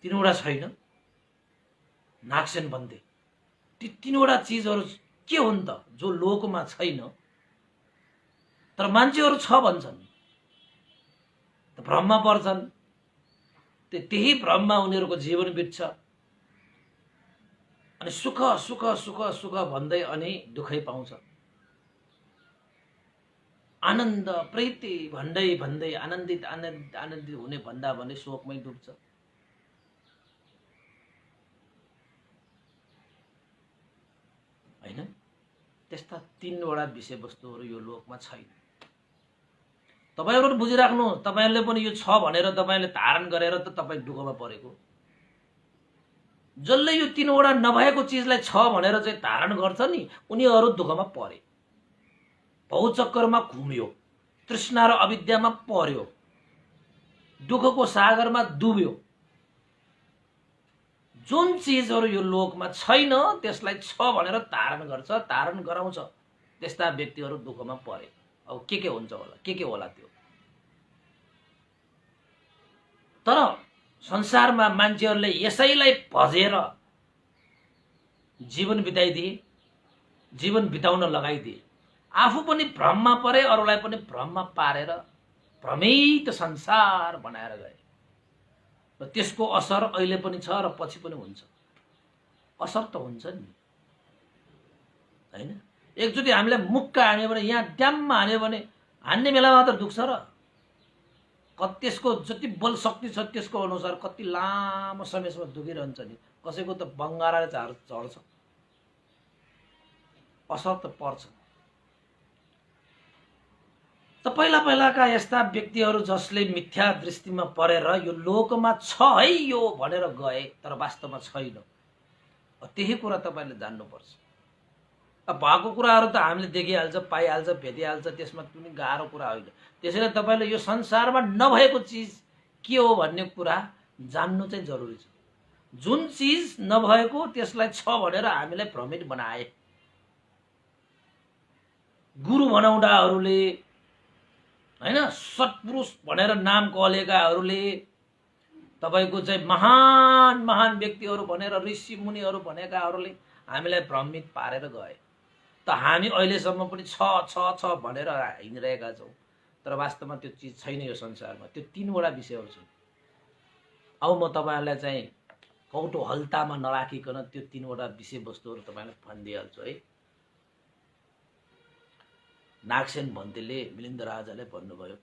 3वटा छैन? नागसेन भन्थे ती 3वटा चिजहरू के हुन् त जो लोकमा छैन तर मान्छेहरू छ भन्छन्? त भ्रममा पर्छन्, त्यही भ्रममा उनीहरूको जीवन बित्छ, अनि सुख सुख सुख सुख भन्दै अनि दुःखै पाउँछ। आनन्द प्रीति भन्दै भन्दै आनन्दित आनन्दित आनन्दित हुने भन्दा भन्दै शोकमै डुब्छ। होइन? त्यस्ता 3वटा विषयवस्तुहरू यो लोकमा छैन। तपाईहरु बुझिराख्नु, तपाईहरुले पनि यो छ भनेर तपाईले धारण गरेर त तपाई दुःखमा परेको। जसले यो 3वटा नभएको चिजलाई छ भनेर चाहिँ धारण गर्छ नि, उनीहरु दुःखमा परे, भौचक्करमा घुम्यो, तृष्णा र अविद्यामा पर्यो, दुःखको सागरमा डुब्यो। जुन चिजहरु यो लोकमा छैन त्यसलाई छ भनेर धारण गर्छ, धारण गराउँछ, त्यस्ता व्यक्तिहरु दुःखमा परे। अब के हुन्छ होला, के होला त्यो? तर संसारमा मान्छेहरुले यसैलाई भजेर जीवन बिताइदिए, जीवन बिताउन लगाइदिए, आफू पनि भ्रममा परे, अरूलाई पनि भ्रममा पारेर भ्रमित संसार बनाएर गए। र त्यसको असर अहिले पनि छ र पछि पनि हुन्छ। असर त हुन्छ नि, हैन? एकचोटी हामीलाई मुक्का हान्यो भने, यहाँ ड्याममा हान्यो भने हान्ने बेलामा त दुख्छ र त्यसको जति बल शक्ति छ त्यसको अनुसार कति लामो समयसम्म दुखिरहन्छ नि। कसैको त बङ्गाराले झर्छ, असर त पर्छ। त पहिलाका यस्ता व्यक्तिहरू जसले मिथ्या दृष्टिमा परेर यो लोकमा छ है यो भनेर गए तर वास्तवमा छैन, त्यही कुरा तपाईले जान्नुपर्छ। अब भएको कुराहरू त हामीले देखिहाल्छ, पाइहाल्छ, भेटिहाल्छ, त्यसमा कुनै गाह्रो कुरा होइन। त्यसैले तपाईले यो संसारमा नभएको चिज के हो भन्ने कुरा जान्नु चाहिँ जरुरी छ। जुन चिज नभएको त्यसलाई छ भनेर हामीलाई भ्रमित बनाए। गुरु बनाउँदाहरूले, हैन, सत्पुरुष भनेर नाम कहलेकाहरूले, तपाईको चाहिँ महान महान व्यक्तिहरू भनेर ऋषि मुनिहरू भनेकाहरूले हामीलाई भ्रमित पारेर गए। त हामी अहिलेसम्म पनि छ छ छ भनेर हिँडिरहेका छौँ, तर वास्तवमा त्यो चिज छैन यो संसारमा। त्यो 3वटा विषयहरू छन्। अब म तपाईहरुलाई चाहिँ कौटो हल्तामा नराखिकन त्यो 3वटा विषयवस्तुहरू तपाईलाई भनिदिइहाल्छु है। नागसेन भन्तेले मिलिन्द राजाले भन्नुभयो,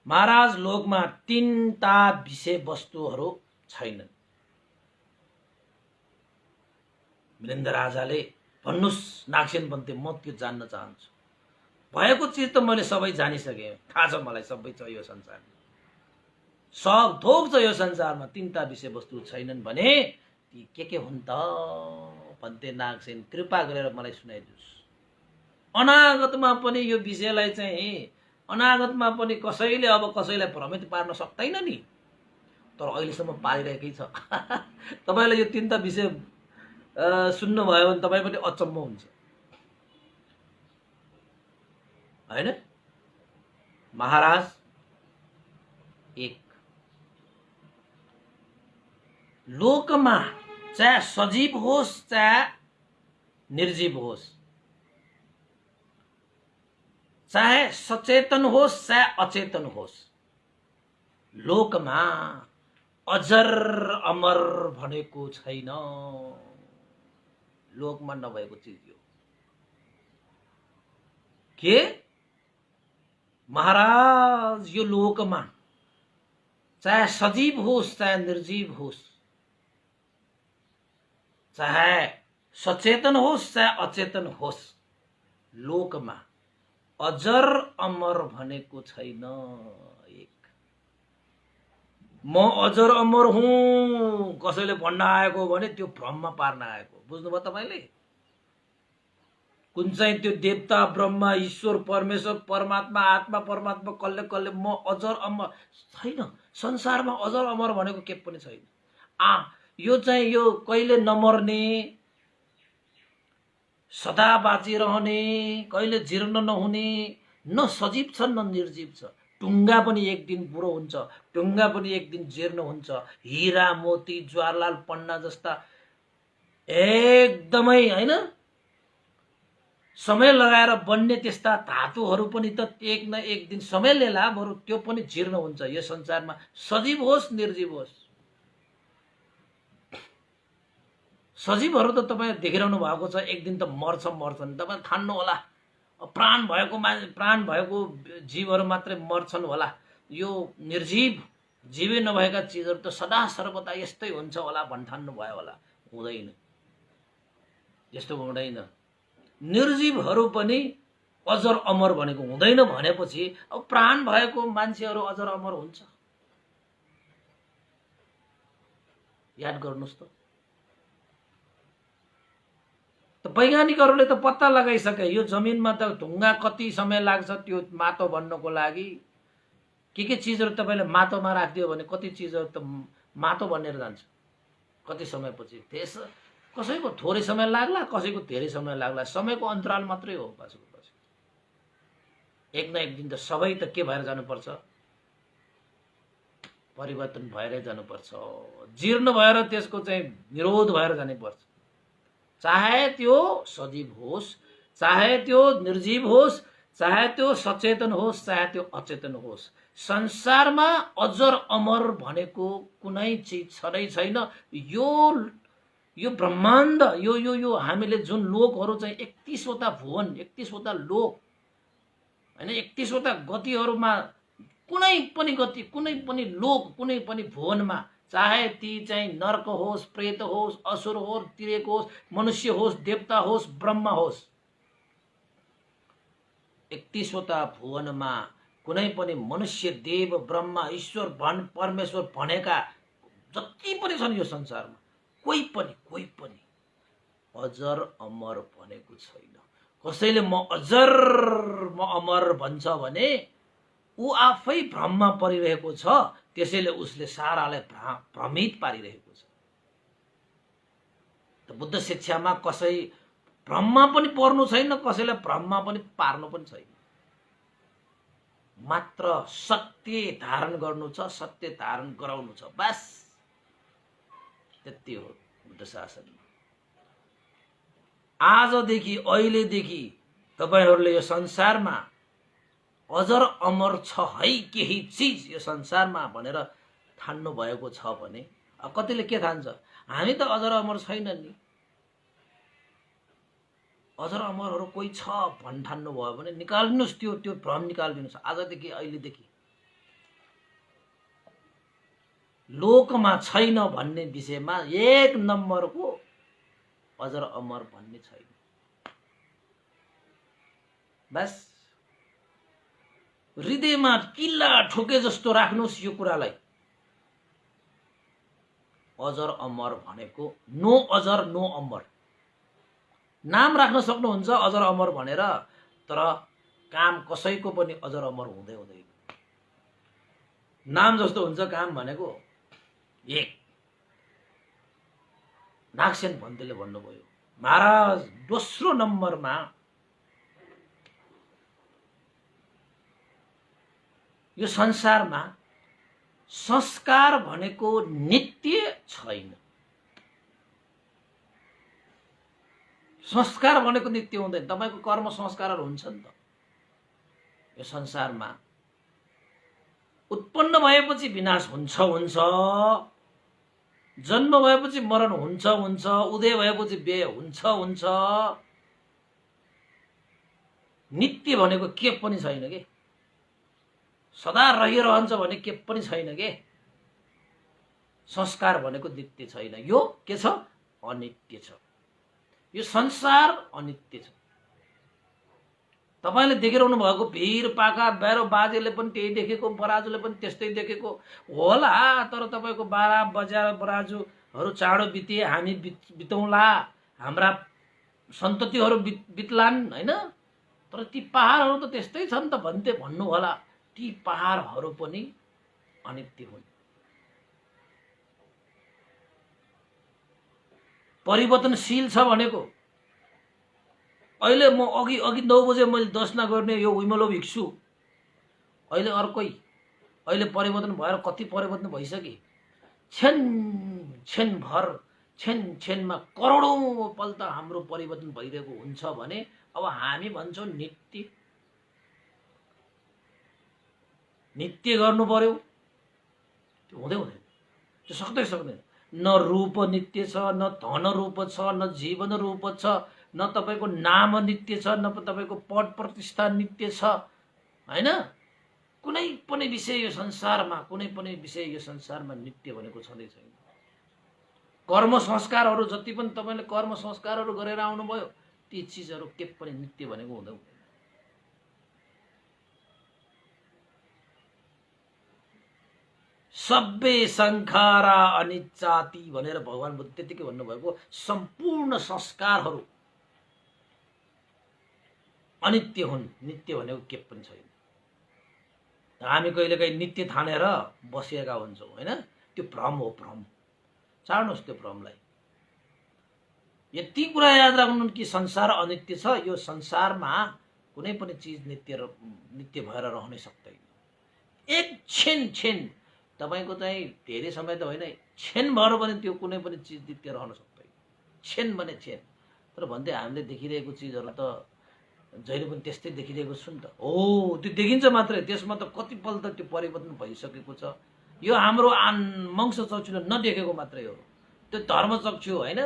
महाराज, लोकमा 3टा विषयवस्तुहरू छैनन्। मिलिन्द राजाले भन्नुस् नागसेन बन्ते, म त्यो जान्न चाहन्छु। भएको चिज त मैले सबै जानिसकेँ, थाहा छ मलाई सबै छ यो संसारमा, सब थोक छ यो संसारमा, तिनवटा विषयवस्तु छैनन् भने ती के हुन् त भन्ते नागसेन, कृपा गरेर मलाई सुनाइदियोस्। अनागतमा पनि यो विषयलाई चाहिँ अनागतमा पनि कसैले अब कसैलाई भ्रमित पार्न सक्दैन नि, तर अहिलेसम्म पारिरहेकै छ। तपाईँलाई यो तिनवटा विषय सुन्नुभयो भने तपाईँ पनि अचम्म हुन्छ हैन। महाराज, एक, लोकमा चाहे सजीव होस् चाहे निर्जीव होस्, चाहे सचेतन होस् चाहे अचेतन होस्, लोकमा अजर अमर भनेको छैन। लोकमा नभएको चिज हो के महाराज, यो लोकमा चाहे सजीव होस् चाहे निर्जीव होस्, चाहे सचेतन होस् चाहे अचेतन होस्, लोकमा अजर अमर भनेको छैन। एक, म अजर अमर हुँ कसैले भन्न आएको भने त्यो भ्रममा पार्न आएको। बुझ्नुभयो तपाईले? कुन चाहिँ त्यो देवता ब्रह्मा ईश्वर परमेश्वर परमात्मा आत्मा परमात्मा कसले कसले म अजर अमर छैन। संसारमा अजर अमर भनेको के पनि छैन। यो चाहिँ यो कहिले नमर्ने, सदा बाँचिरहने, कहिले जीर्ण नहुने, न सजीव छ न निर्जीव छ। टुङ्गा पनि एक दिन बुढो हुन्छ, टुङ्गा पनि एक दिन जीर्ण हुन्छ। हीरा मोती जवाहरलाल पन्ना जस्ता एकदमै हैन समय लगाएर बन्ने त्यस्ता धातुहरू पनि त एक न एक दिन समय लिएला, बरु त्यो पनि जीर्ण हुन्छ। यो संसारमा सजीव होस् निर्जीव होस्, सजीवहरू त तपाईँ देखिरहनु भएको छ, एक दिन त मर्छन्। तपाईँ ठान्नु होला प्राण भएको जीवहरू मात्रै मर्छन् होला। यो निर्जीव जीवै नभएका चिजहरू त सदा सर्वदा यस्तै हुन्छ होला भन्ठान्नु भयो होला। हुँदैन, यस्तो हुँदैन। निर्जीवहरू पनि अजर अमर भनेको हुँदैन भनेपछि अब प्राण भएको मान्छेहरू अजर अमर हुन्छ? याद गर्नुस् त वैज्ञानिकहरूले त पत्ता लगाइसके यो जमिनमा त ढुङ्गा कति समय लाग्छ त्यो माटो बन्नको लागि। के चिजहरू तपाईले माटोमा राखिदियो भने कति चिजहरू त माटो बनेर जान्छ कति समयपछि। त्यस कसैको थोरै समय लाग्ला, कसैको धेरै समय लाग्ला, समयको अन्तराल मात्रै हो। एक न एक दिन त सबै त के भएर जानुपर्छ, परिवर्तन भएरै जानुपर्छ। जीर्ण भएर त्यसको चाहिँ निरोध भएर जानुपर्छ। चाहे त्यो सजीव होस्, चाहे त्यो निर्जीव होस्, चाहे त्यो सचेतन होस्, चाहे त्यो अचेतन होस्, संसारमा अजर अमर भनेको कुनै चिज छँदै छैन। यो ब्रह्माण्ड यो हामीले जुन लोकहरू चाहिँ 31 वटा भुवन 31 वटा लोक हैन 31 वटा गतिहरूमा कुनै पनि गति, कुनै पनि लोक, कुनै पनि भुवनमा, चाहे ती चाहिँ नर्क होस्, प्रेत होस्, असुर होस्, तिरेक होस्, मनुष्य होस्, देवता होस्, ब्रह्मा होस्, 31 वटा भुवनमा कुनै पनि मनुष्य देव ब्रह्मा ईश्वर परमेश्वर भनेका जति पनि छन् यो संसारमा कोही पनि अजर अमर भनेको छैन। कसैले म अमर भन्छ भने ऊ आफै भ्रममा परिरहेको छ, त्यसैले उसले सारालाई भ्रमित पारिरहेको छ। त बुद्ध शिक्षामा कसै भ्रममा पनि पर्नु छैन, कसैलाई भ्रममा पनि पार्नु पनि छैन। मात्र सत्य धारण गर्नु छ, सत्य धारण गराउनु छ, बस त्यति हो बुद्ध शासनमा। आजदेखि अहिलेदेखि तपाईहरुले यो संसारमा अजर अमर छ है केही चीज यो संसारमा भनेर ठान्नु भएको छ भने कतिले के ठान्छ, हामी त अजर अमर छैन नि, अजर अमरहरू कोही छ भन्न ठान्नु भयो भने निकाल्नुस्, त्यो भ्रम निकाल्दिनुस्। आजदेखि अहिलेदेखि लोकमा छैन भन्ने विषयमा 1 नम्बरको अजर अमर भन्ने छैन। बस हृदयमा किल्ला ठोके जस्तो राख्नुहोस् यो कुरालाई। अजर अमर भनेको नो अजर नो अमर। नाम राख्न सक्नुहुन्छ अजर अमर भनेर, तर काम कसैको पनि अजर अमर हुँदैन। नाम जस्तो हुन्छ काम भनेको। एक नागसेन भन्तेले भन्नुभयो, महाराज दोस्रो नम्बरमा यो संसारमा संस्कार भनेको नित्य छैन। संस्कार भनेको नित्य हुँदैन। तपाईको कर्म संस्कारहरू हुन्छ नि त। यो संसारमा उत्पन्न भएपछि विनाश हुन्छ, जन्म भएपछि मरण हुन्छ, उदय भएपछि व्यय हुन्छ। नित्य भनेको के पनि छैन के। सदा रहिरहन्छ भने के पनि छैन के। संस्कार भनेको नित्य छैन। यो के छ? अनित्य छ। यो संसार अनित्य छ। तपाईले देखिरहनु भएको भिर पाका बेरो बाजेले पनि त्यही देखेको, बराजुले पनि त्यस्तै देखेको होला। तर तपाईको बारा बजार बराजुहरू चाँडो बिते, हामी बितौँला, हाम्रा सन्ततिहरू बित्लान् हैन। तर ती पहाडहरू त त्यस्तै छन् त भन्नु होला। ती पहाडहरू पनि अनित्य हुन्। परिवर्तनशील छ भनेको। अहिले म अघि 9 बजे मैले दर्शना गर्ने यो उइमलो भिक्षु, अहिले अर्कै, अहिले परिवर्तन भएर कति परिवर्तन भइसके। छेनमा करोडौं पल्ट हाम्रो परिवर्तन भइरहेको हुन्छ भने अब हामी भन्छौं नित्य गर्नु पर्यो। त्यो हुँदैन। त्यो सक्दैन। न रूप नित्य छ, न धन रूप छ, न जीवन रूप छ, न तपाईको नाम नित्य छ, न तपाईको पद प्रतिष्ठा नित्य छ हैन। कुनै पनि विषय यो संसारमा नित्य भनेको छँदै छैन। कर्म संस्कारहरू जति पनि तपाईले कर्म संस्कारहरू गरेर आउनुभयो, ती चीजहरू के पनि नित्य भनेको हुँदैन। सबै संखारा अनिच्चाति भनेर भगवान बुद्ध त्यतिकै भन्नुभएको। सम्पूर्ण संस्कारहरू अनित्य हुन्। नित्य भनेको के पनि छैन। हामी कहिलेकाहीँ नित्य ठानेर बसेका हुन्छौँ हैन। त्यो भ्रम हो, भ्रम। छाड्नुहोस् त्यो भ्रमलाई। यति कुरा याद राख्नु कि संसार अनित्य छ। यो संसारमा कुनै पनि चीज नित्य भएर रहनै सक्दैन। एक क्षण तपाईको चाहिँ धेरै समय त होइन, क्षण भएर पनि त्यो कुनै पनि चीज नित्य रहन सक्दैन। क्षण भने क्षण। तर भन्दै हामीले देखिरहेको चीजहरू त जहिले पनि त्यस्तै देखिरहेको छु नि त। हो, त्यो देखिन्छ मात्रै। त्यसमा त कतिपल्ट त्यो परिवर्तन भइसकेको छ। यो हाम्रो मंश चक्षुले नदेखेको मात्रै हो। त्यो धर्म चक्षु होइन।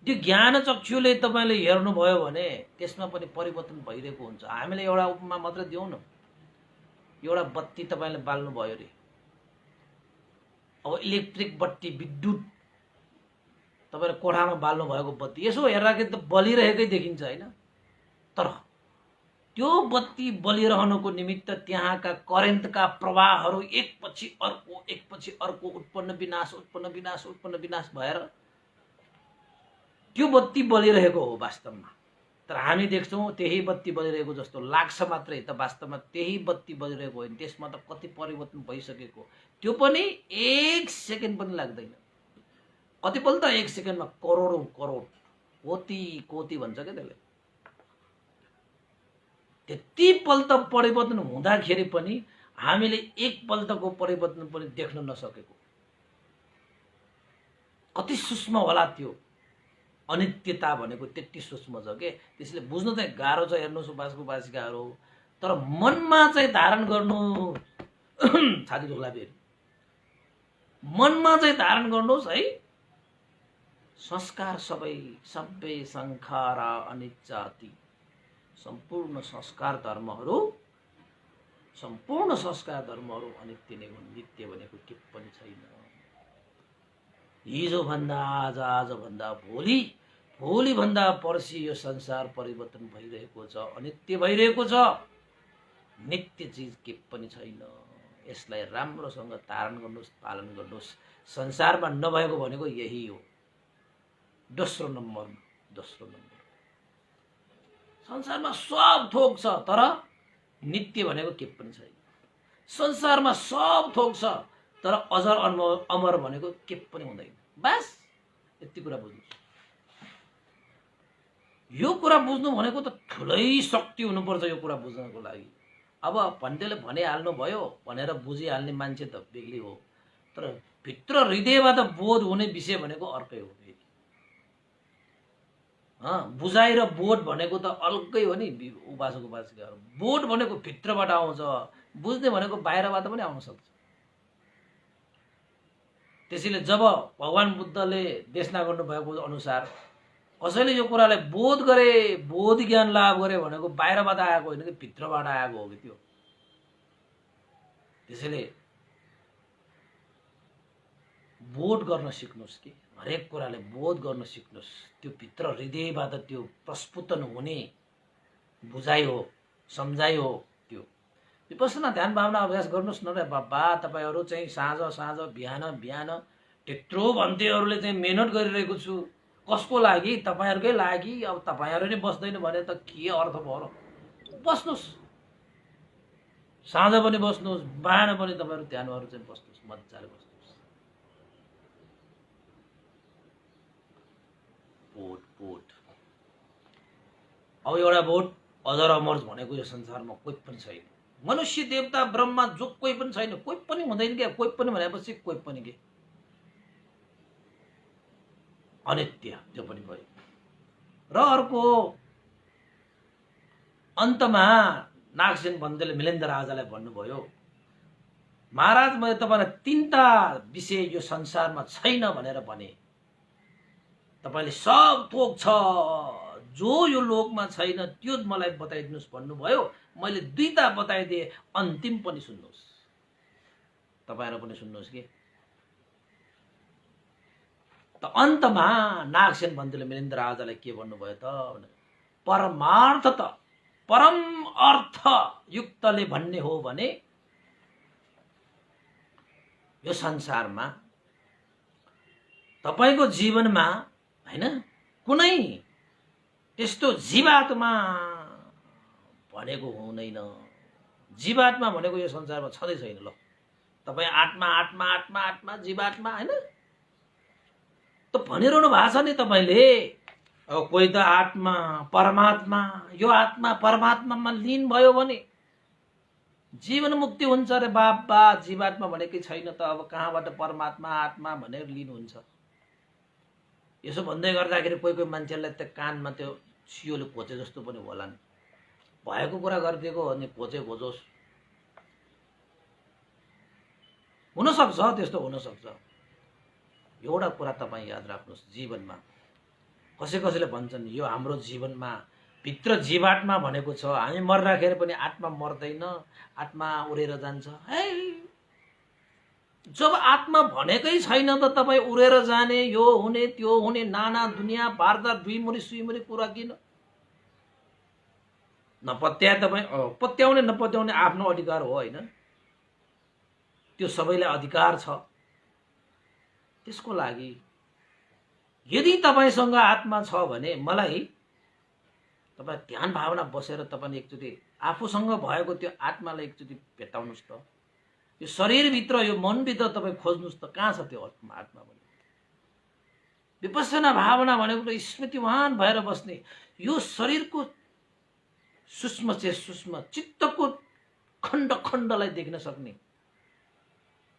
त्यो ज्ञान चक्षुले तपाईले हेर्नुभयो भने त्यसमा पनि परिवर्तन भइरहेको हुन्छ। हामीले एउटा उपमा मात्र दिउँ न। एउटा बत्ती तपाईले बाल्नु भयो रे, अब इलेक्ट्रिक बत्ती, विद्युत तपाईले कोठामा बाल्नु भएको बत्ती यसो हेर्दाखेरि त बलिरहेकै देखिन्छ हैन। तर त्यो बत्ती बलिरहनुको निमित्त त्यहाँका करेन्टका प्रवाहहरू एकपछि अर्को उत्पन्न विनाश भएर त्यो बत्ती बलिरहेको हो वास्तवमा। तर हामी देख्छौं त्यही बत्ती बलिरहेको जस्तो लाग्छ मात्रै, त वास्तवमा त्यही बत्ती बलिरहेको होइन। त्यसमा त कति परिवर्तन भइसकेको। त्यो पनि 1 सेकेन्ड पनि लाग्दैन। कतिपल्ट 1 सेकेन्डमा करोड कोटी भन्छ के त्यसले। त्यति पल्ट परिवर्तन हुँदाखेरि पनि हामीले एक पल्टको परिवर्तन पनि देख्न नसकेको। कति सूक्ष्म होला त्यो अनित्यता भनेको। त्यति सूक्ष्म छ के। त्यसले बुझ्न चाहिँ गाह्रो छ। हेर्नु सुबासको बासिकाहरू, तर मनमा चाहिँ धारण गर्नु छाती दुख्ला फेरि। मनमा चाहिँ धारण गर्नुहोस् है। संस्कार सबै संखारा अनिच्चाति। सम्पूर्ण संस्कार धर्महरू अनित्य नै हुन्। नित्य भनेको के पनि छैन। हिजोभन्दा आज, आजभन्दा भोलि, भोलिभन्दा पर्सि यो संसार परिवर्तन भइरहेको छ, अनित्य भइरहेको छ। नित्य चिज के पनि छैन। यसलाई राम्रोसँग धारण गर्नुहोस्, पालन गर्नुहोस्। संसारमा नभएको भनेको यही हो। दोस्रो नम्बर संसारमा सब थोक छ, तर नित्य भनेको के पनि छैन। संसारमा सब थोक छ, तर अजर अमर भनेको के पनि हुँदैन। बस यति कुरा बुझ्नु। यो कुरा बुझ्नु भनेको त ठुलै शक्ति हुनुपर्छ यो कुरा बुझ्नको लागि। अब भन्नेले भनिहाल्नु भयो भनेर बुझिहाल्ने मान्छे त बेग्लै हो, तर भित्र हृदयबाट बोध हुने विषय भनेको अर्कै हो। बुझाइ र बोध भनेको त अलग्गै हो नि। उपासक उपासिकाहरू, बोध भनेको भित्रबाट आउँछ, बुझ्ने भनेको बाहिरबाट पनि आउन सक्छ। त्यसैले जब भगवान बुद्धले देशना गर्नुभएको अनुसार कसैले यो कुरालाई बोध गरे, बोध ज्ञान लाभ गरे भनेको बाहिरबाट आएको होइन कि भित्रबाट आएको हो कि त्यो। त्यसैले बोध गर्न सिक्नुहोस् कि हरेक कुराले बोध गर्न सिक्नुहोस्। त्यो भित्र हृदयबाट त्यो प्रस्फुटन हुने बुझाइ हो, सम्झाइ हो। त्यो विपස්සना ध्यान भावना अभ्यास गर्नुहोस् न रे बाबा। तपाईहरू चाहिँ साँझ बिहान त्यत्रो भन्थेहरूले चाहिँ मेहनत गरिरहेको छु। कसको लागि? तपाईहरुकै लागि। अब तपाईहरु नै बस्दैन भने त के अर्थ भयो र? बस्नुस्, साँझ पनि बस्नुस्, बिहान पनि तपाईहरु ध्यानहरु चाहिँ बस्नुस्, मज्जाले बस्नुस्। बोध अब एउटा बोध अजर अमर भनेको यो संसारमा कोही पनि छैन। मनुष्य देवता ब्रह्मा जो कोही पनि छैन, कोही पनि हुँदैन के। कोही पनि भनेपछि कोही पनि के अनित्य, त्यो पनि भयो। र अर्को अन्तमा नागसेन बन्देले मिलेन्द्र राजालाई भन्नुभयो, महाराज मैले तपाईलाई तीनटा विषय यो संसारमा छैन भनेर भने। तपाईले सब थोक छ, जो यो लोकमा छैन त्यो मलाई बताइदिनुस् भन्नुभयो। मैले दुईटा बताइदिए, अन्तिम पनि सुन्नुहोस्। तपाईहरु पनि सुन्नुहोस् के। त अन्तमा नागसेन बन्देले मिलेन्द्र राजालाई के भन्नुभयो त, परमार्थ त परम अर्थ युक्तले भन्ने हो भने यो संसारमा तपाईको जीवनमा हैन कुनै त्यस्तो जीवात्मा भनेको हुँदैन। जीवात्मा भनेको यो संसारमा छँदै छैन। ल तपाई आत्मा आत्मा आत्मा आत्मा जीवात्मा हैन त भनिरहनु भएको छ नि तपाईले। अब कोही त आत्मा परमात्मा, यो आत्मा परमात्मामा लीन भयो भने जीवन मुक्ति हुन्छ रे बाबा। जीवात्मा भनेकै छैन त अब कहाँबाट परमात्मा आत्मा भनेर लीन हुन्छ। यसो भन्दै गर्दाखेरि कोही कोही मान्छेलाई त कानमा त्यो सियोले खोचे जस्तो पनि होला नि। भएको कुरा गरिदिएको हो नि, खोचे खोजोस्। हुन सक्छ, त्यस्तो हुन सक्छ। एउटा कुरा तपाई याद राख्नुहोस्, जीवनमा कसै कसैले भन्छन् यो हाम्रो जीवनमा भित्र जीवात्मा भनेको छ, हामी मर्दाखेरि पनि आत्मा मर्दैन, आत्मा उडेर जान्छ। है, जब आत्मा भनेकै छैन त तपाई उडेर जाने, यो हुने त्यो हुने नाना दुनिया बार्दा दुई मुरी सुई मुरी कुरा किन? नपत्याए तपाई पत्याउने नपत्याउने आफ्नो अधिकार हो हैन? त्यो सबैलाई अधिकार छ। त्यसको लागि यदि तपाईसँग आत्मा छ भने मलाई तपाई ध्यान भावना बसेर तपाईले एकचोटी आफूसँग भएको त्यो आत्मालाई एकचोटी भेटाउनुस् त। यो शरीरभित्र यो मनभित्र तपाई खोज्नुस् त, कहाँ छ त्यो आत्मा भने। विपස්සना भावना भनेको स्मृतिवान भएर बस्ने, यो शरीरको सूक्ष्म से सूक्ष्म चित्तको खण्ड खण्डलाई देख्न सक्ने।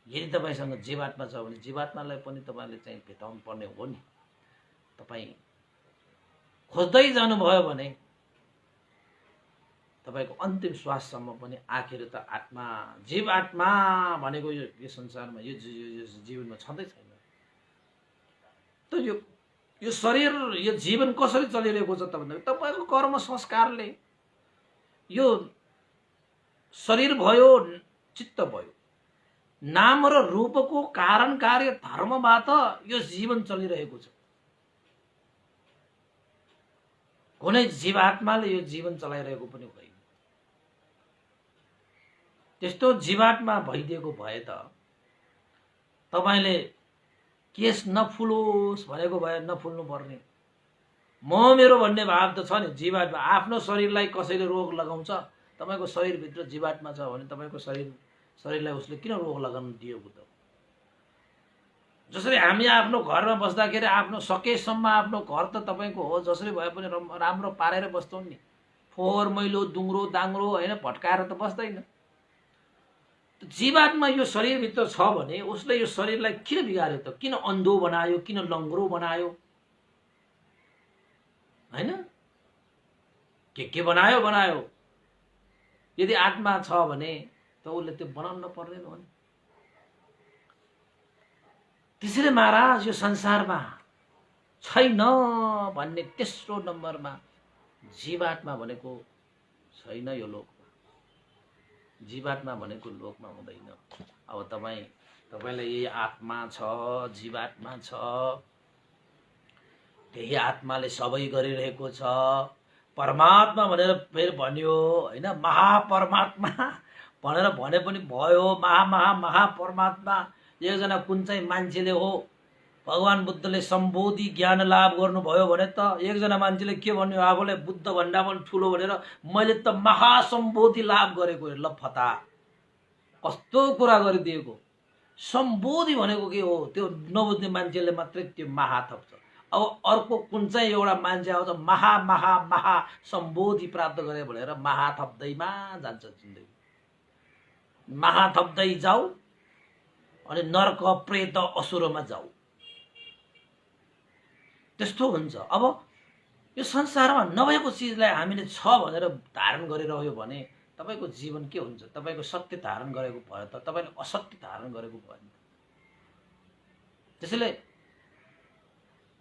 यदि तपाईसँग जीवात्मा छ भने जीवात्मालाई पनि तपाईले चाहिँ भेटाउनु पर्ने हो नि। तपाई खोज्दै जानुभयो भने तपाईको अन्तिम श्वाससम्म पनि आखिर त आत्मा जीवात्मा भनेको यो संसारमा यो जीवनमा छँदै छैन। त यो शरीर यो जीवन कसरी चलिरहेको छ त भन्दा तपाईको कर्म संस्कारले यो शरीर भयो, चित्त भयो, नाम र रूपको कारण कार्य धर्मबाट यो जीवन चलिरहेको छ। कुनै जीवात्माले यो जीवन चलाइरहेको पनि होइन। त्यस्तो जीवात्मा भइदिएको भए त तपाईले केस नफुलोस् भनेको भए नफुल्नु पर्ने। म मेरो भन्ने भाव त छ नि। जीवात्मा आफ्नो शरीरलाई कसैले रोग लगाउँछ, तपाईको शरीरभित्र जीवात्मा छ भने तपाईको शरीरलाई उसले किन रोग लगाउन दिएको त? जसरी हामी आफ्नो घरमा बस्दाखेरि आफ्नो सकेसम्म आफ्नो घर त तपाईको हो, जसरी भए पनि राम्रो पारेर बस्छौं नि। फोहोर मैलो दुङ्ग्रो दाङ्ग्रो हैन भट्काएर त बस्दैन। जीवात्मा यो शरीरभित्र छ भने उसले यो शरीरलाई किन बिगार्यो त? किन अन्धो बनायो, किन लङ्ग्रो बनायो? हैन के बनायो। यदि आत्मा छ भने त उसले त्यो बनाउन पर्दैन हो नि। त्यसैले महाराज यो संसारमा छैन भन्ने तेस्रो नम्बरमा जीवात्मा भनेको छैन यो लोकमा। जीवात्मा भनेको लोकमा हुँदैन। अब तपाईलाई यही आत्मा छ, जीवात्मा छ, त्यही आत्माले सबै गरिरहेको छ। परमात्मा भनेर फेरि भन्यो हैन, महापरमात्मा भनेर भने पनि भयो। महापरमात्मा एकजना कुन चाहिँ मान्छेले हो भगवान बुद्धले सम्बोधि ज्ञान लाभ गर्नुभयो भने त एकजना मान्छेले के भन्यो आफूलाई बुद्ध भन्दा पनि ठुलो भनेर, मैले त महासम्बोधि लाभ गरेको। ल फता कस्तो कुरा गरिदिएको। सम्बोधि भनेको के हो त्यो नबुझ्ने मान्छेले मात्रै त्यो महा थप्छ। अब अर्को कुन चाहिँ एउटा मान्छे आउँछ महा सम्बोधि प्राप्त गरे भनेर महा थप्दैमा जान्छ जिन्दगी। महा थप्दै जाऊ अनि नरक प्रेत असुरमा जाऊ, त्यस्तो हुन्छ। अब यो संसारमा नभएको चिजलाई हामीले छ भनेर धारण गरिरह्यो भने तपाईको जीवन के हुन्छ? तपाईको सत्य धारण गरेको भयो त तपाईले असत्य धारण गरेको भयो नि। त्यसैले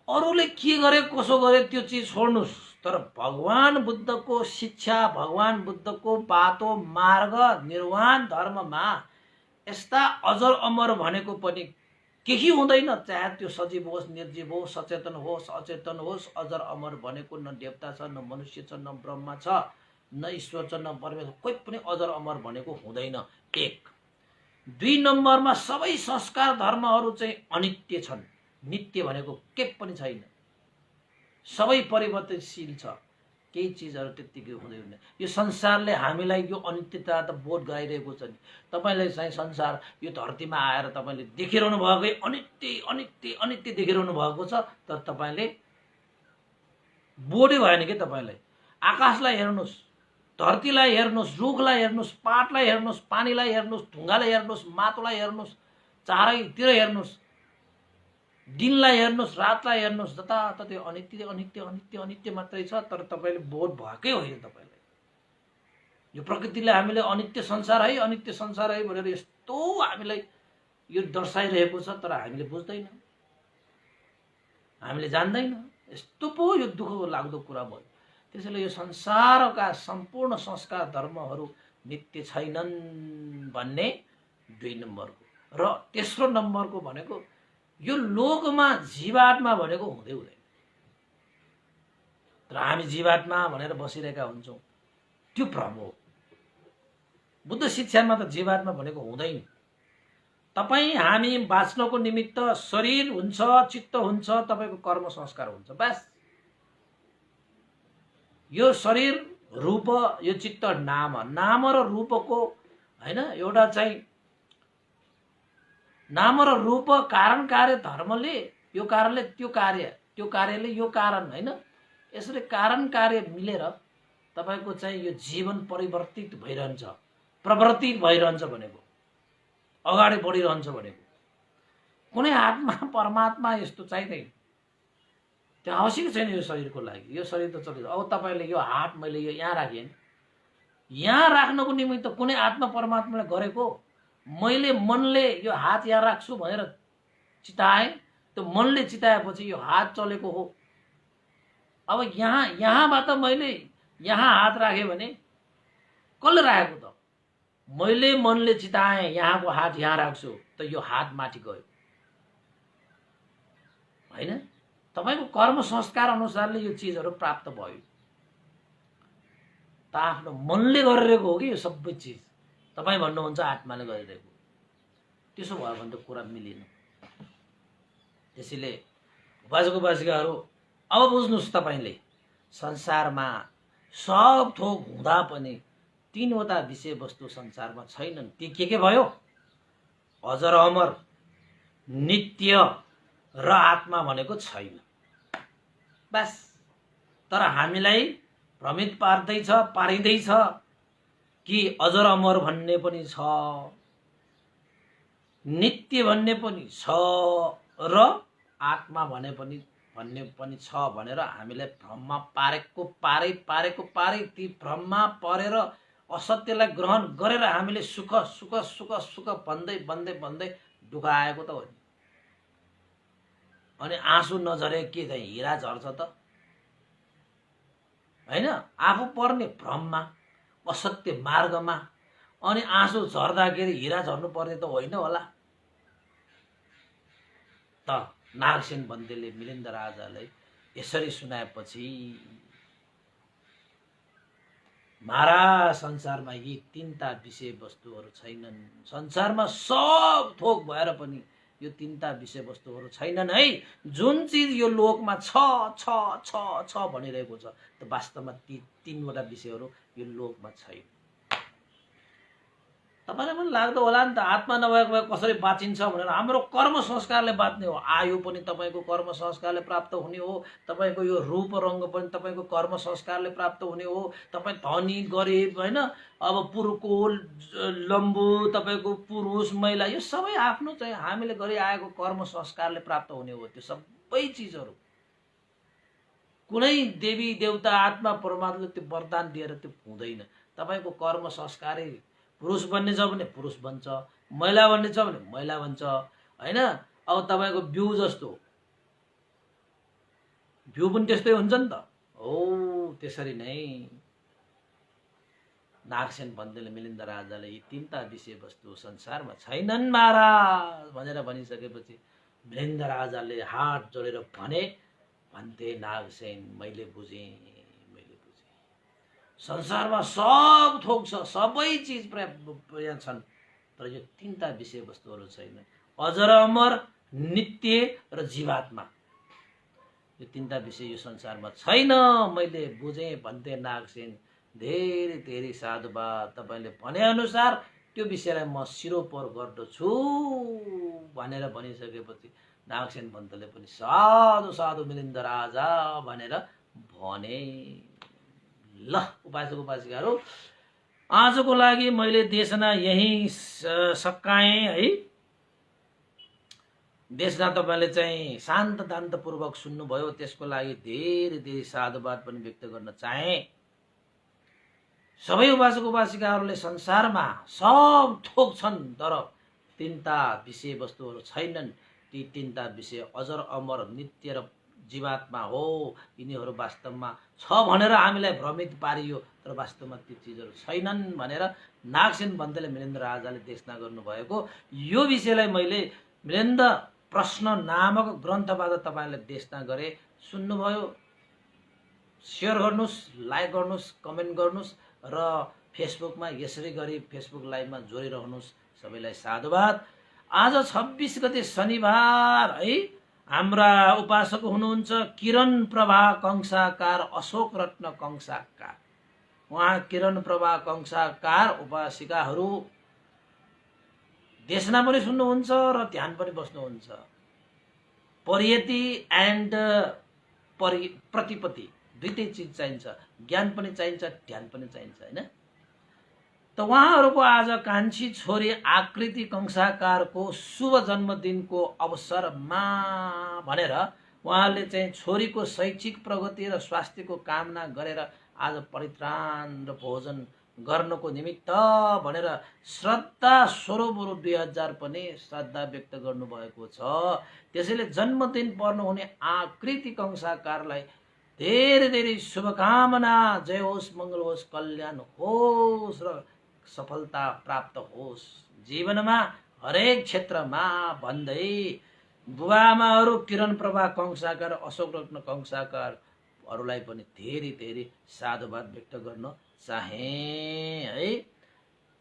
अरूले के गरे कसो गरे त्यो चिज छोड्नुस्, तर भगवान बुद्धको शिक्षा, भगवान बुद्धको बाटो मार्ग निर्वाण धर्ममा यस्ता अजर अमर भनेको पनि केही हुँदैन। चाहे त्यो सजीव होस्, निर्जीव होस्, सचेतन होस्, अचेतन होस्, अजर अमर भनेको न देवता छ, न मनुष्य छ, न ब्रह्मा छ, न ईश्वर छ, न परमेश्वर, कोही पनि अजर अमर भनेको हुँदैन। एक। दुई नम्बरमा सबै संस्कार धर्महरू चाहिँ अनित्य छन्। नित्य भनेको के पनि छैन। सबै परिवर्तनशील छ। केही चिजहरू त्यत्तिकै हुँदैन। यो संसारले हामीलाई यो अनित्यता त बोध गराइरहेको छ नि। तपाईले चाहिँ संसार यो धरतीमा आएर तपाईले देखिरहनु भएकै अनित्य देखिरहनु भएको छ, तर तपाईले बोधै भएन के तपाईलाई। आकाशलाई हेर्नुस्, धरतीलाई हेर्नुस्, रुखलाई हेर्नुस्, पातलाई हेर्नुस्, पानीलाई हेर्नुस्, ढुङ्गालाई हेर्नुस्, माटोलाई हेर्नुस्, चारैतिर हेर्नुस्, दिनलाई हेर्नुस्, रातलाई हेर्नुस्, जताततै अनित्य मात्रै छ। तर तपाईले बोध भएकै होइन। तपाईलाई यो प्रकृतिले हामीले अनित्य संसार है भनेर यस्तो हामीलाई यो दर्शाइरहेको छ, तर हामीले बुझ्दैन, हामीले जान्दैन। यस्तो पो यो दुःख लाग्दो कुरा भयो। त्यसैले यो संसारका सम्पूर्ण संस्कार धर्महरू नित्य छैनन् भन्ने दुई नम्बरको। र तेस्रो नम्बरको भनेको यो लोकमा जीवात्मा भनेको हुँदै हुँदैन। तर हामी जीवात्मा भनेर बसिरहेका हुन्छौँ, त्यो भ्रम हो। बुद्ध शिक्षामा त जीवात्मा भनेको हुँदैन। तपाईँ हामी बाँच्नको निमित्त शरीर हुन्छ, चित्त हुन्छ, तपाईको कर्म संस्कार हुन्छ, बस। यो शरीर रूप, यो चित्त नाम र रूपको हैन एउटा चाहिँ नाम र रूप कारण कार्य धर्मले यो कारणले त्यो कार्य, त्यो कार्यले यो कारण हैन, यसरी कारण कार्य मिलेर तपाईको चाहिँ यो जीवन परिवर्तित भइरहन्छ, प्रवर्तित भइरहन्छ भनेको, अगाडि बढिरहन्छ भनेको। कुनै आत्मा परमात्मा यस्तो चाहिँदैन। त्यो आवश्यक छैन यो शरीरको लागि। यो शरीर त चलिन्छ। अब तपाईले यो हात मैले यो यहाँ राखेँ, यहाँ राख्नको निमित्त कुनै आत्मा परमात्माले गरेको? मैले मनले यो हात यहाँ राख्छु भनेर चिताएँ, त्यो मनले चिताएपछि यो हात चलेको हो। अब यहाँबाट मैले यहाँ हात राखेँ भने कसले राखेको त? मैले मनले चिताएँ यहाँको हात यहाँ राख्छु त यो हात माथि गयो हैन। तपाईको कर्म संस्कार अनुसारले यो चीजहरु प्राप्त भयो। त आफ्नो मनले गरिरहेको हो कि यो सबै चीज। तपाई भन्नुहुन्छ आत्माले गरिरहेको। त्यसो भयो भने त कुरा मिलेन। त्यसैले उपासक उपासिकाहरु अब बुझ्नुस् तपाईले संसारमा सब थोक हुँदा पनि तीनवटा विषय वस्तु संसारमा छैनन्। ती के भयो? अजर अमर, नित्य र आत्मा भनेको छैन। बस। तर हामीलाई भ्रमित पारिँदैछ कि अजर अमर भन्ने पनि छ, नित्य भन्ने पनि छ र आत्मा भन्ने पनि छ भनेर हामीलाई भ्रममा पारेको ती भ्रममा परेर असत्यलाई ग्रहण गरेर हामीले सुख सुख सुख सुख भन्दै डुकाएको त हो नि। अनि आँसु नझरे के चाहिँ हिरा झर्छ त हैन? आफू पर्ने भ्रममा असत्य मार्गमा अनि आँसु झर्दाखेरि हिरा झर्नु पर्ने त होइन होला। त नागसेन बन्देले मिलिन्द राजालाई यसरी सुनाएपछि महाराज संसारमा यी तीनटा विषय वस्तुहरू छैनन्। संसारमा सब थोक भएर पनि यो तीनटा विषय वस्तुहरू छैनन् है। जुन चीज यो लोकमा छ छ छ छ भनिरहेको छ त वास्तवमा ती तीनवटा विषयहरू यो लोकमा छैन। तपाईलाई पनि लाग्दो होला नि त आत्मा नभएको भए कसरी बाँचिन्छ भनेर। हाम्रो कर्म संस्कारले बाँच्ने हो। आयु पनि तपाईको कर्म संस्कारले प्राप्त हुने हो। तपाईको यो रूप रंग पनि तपाईको कर्म संस्कारले प्राप्त हुने हो। तपाई धनी गरिब हैन, अब पुरुको लम्बु, तपाईको पुरुष महिला यो सबै आफ्नो चाहिँ हामीले गरि आएको कर्म संस्कारले प्राप्त हुने हो। त्यो सबै चीजहरु कुनै देवी देवता आत्मा परमात्माले त्यो वरदान दिएर त्यो हुँदैन। तपाईको कर्म संस्कारै पुरुष बन्ने छ भने पुरुष बन्छ, महिला बन्ने छ भने महिला बन्छ हैन। अब तपाईको बिउ जस्तो बिउ पनि त्यस्तै हुन्छ नि त हो। त्यसरी नै नागसेन बन्देले मिलिन्द राजाले यी तीनटा विषय वस्तु संसारमा छैनन् महाराज भनेर भनिसकेपछि मिलिन्द राजाले हात जोडेर भन्थे नागसेन मैले बुझे संसारमा सब थोक छ, सबै चीज पर्याप्त छन्, तर यो तीनटा विषय वस्तुहरू छैन। अजर अमर, नित्य र जीवात्मा यो तीनटा विषय यो संसारमा छैन। मैले बुझे भन्थे नागसेन। धेरै धेरै साधुवाद। तपाईले भने अनुसार त्यो विषयलाई म सिरोपर गर्दछु भनेर भनिसकेपछि नागसेन भन्थले पनि साधु साधु मिलिन्द राजा भनेर भने। ल उपासक उपासिकाहरू आजको लागि मैले देशना यही सकाएँ है। देशना तपाईले चाहिँ शान्त दान्तपूर्वक सुन्नुभयो, त्यसको लागि धेरै धेरै साधुवाद पनि व्यक्त गर्न चाहे। सबै उपासक उपासिकाहरूले संसारमा सब थोक छन् तर तीनटा विषय वस्तुहरू छैनन्। ती तीनटा विषय अजर अमर, नित्य र जीवात्मा हो। यिनीहरू वास्तवमा छ भनेर हामीलाई भ्रमित पारियो, तर वास्तवमा ती चीजहरू छैनन् भनेर नागसेन बन्देले मिलिन्द राजाले देशना गर्नुभएको यो विषयलाई मैले मिलिन्द प्रश्न नामक ग्रन्थबाट तपाईलाई देशना गरे। सुन्नुभयो, शेयर गर्नुस्, लाइक गर्नुस्, कमेन्ट गर्नुस् र फेसबुकमा यसरी गरी फेसबुक लाइभमा जोडिरहनुस्। सबैलाई साधुवाद। आज 26 गते शनिबार है। हाम्रा उपासक हुनुहुन्छ किरण प्रभा कंसाकार, अशोक रत्न कंसाकार। उहाँ किरण प्रभा कंसाकार उपासिकाहरू देशना पनि सुन्नुहुन्छ र ध्यान पनि बस्नुहुन्छ। परियति एन्ड प्रतिपत्ति दुईटै चीज चाहिन्छ। ज्ञान पनि चाहिन्छ, ध्यान पनि चाहिन्छ हैन। त उहाँहरूको आज कान्छी छोरी आकृति कंसाकारको शुभ जन्मदिनको अवसरमा भनेर उहाँले चाहिँ छोरीको शैक्षिक प्रगति र स्वास्थ्यको कामना गरेर आज परित्राण र भोजन गर्नको निमित्त भनेर श्रद्धा स्वरूप रु 2000 पनि श्रद्धा व्यक्त गर्नुभएको छ। त्यसैले जन्मदिन पर्नुहुने आकृति कंसाकारलाई धेरै धेरै शुभकामना। जय होस्, मङ्गल होस्, कल्याण होस् र सफलता प्राप्त होस् जीवनमा हरेक क्षेत्रमा भन्दै बुबाआमाहरू किरण प्रभा कंसाकार, अशोक रत्न कंसाकारहरूलाई पनि धेरै धेरै साधुवाद व्यक्त गर्न चाहे है।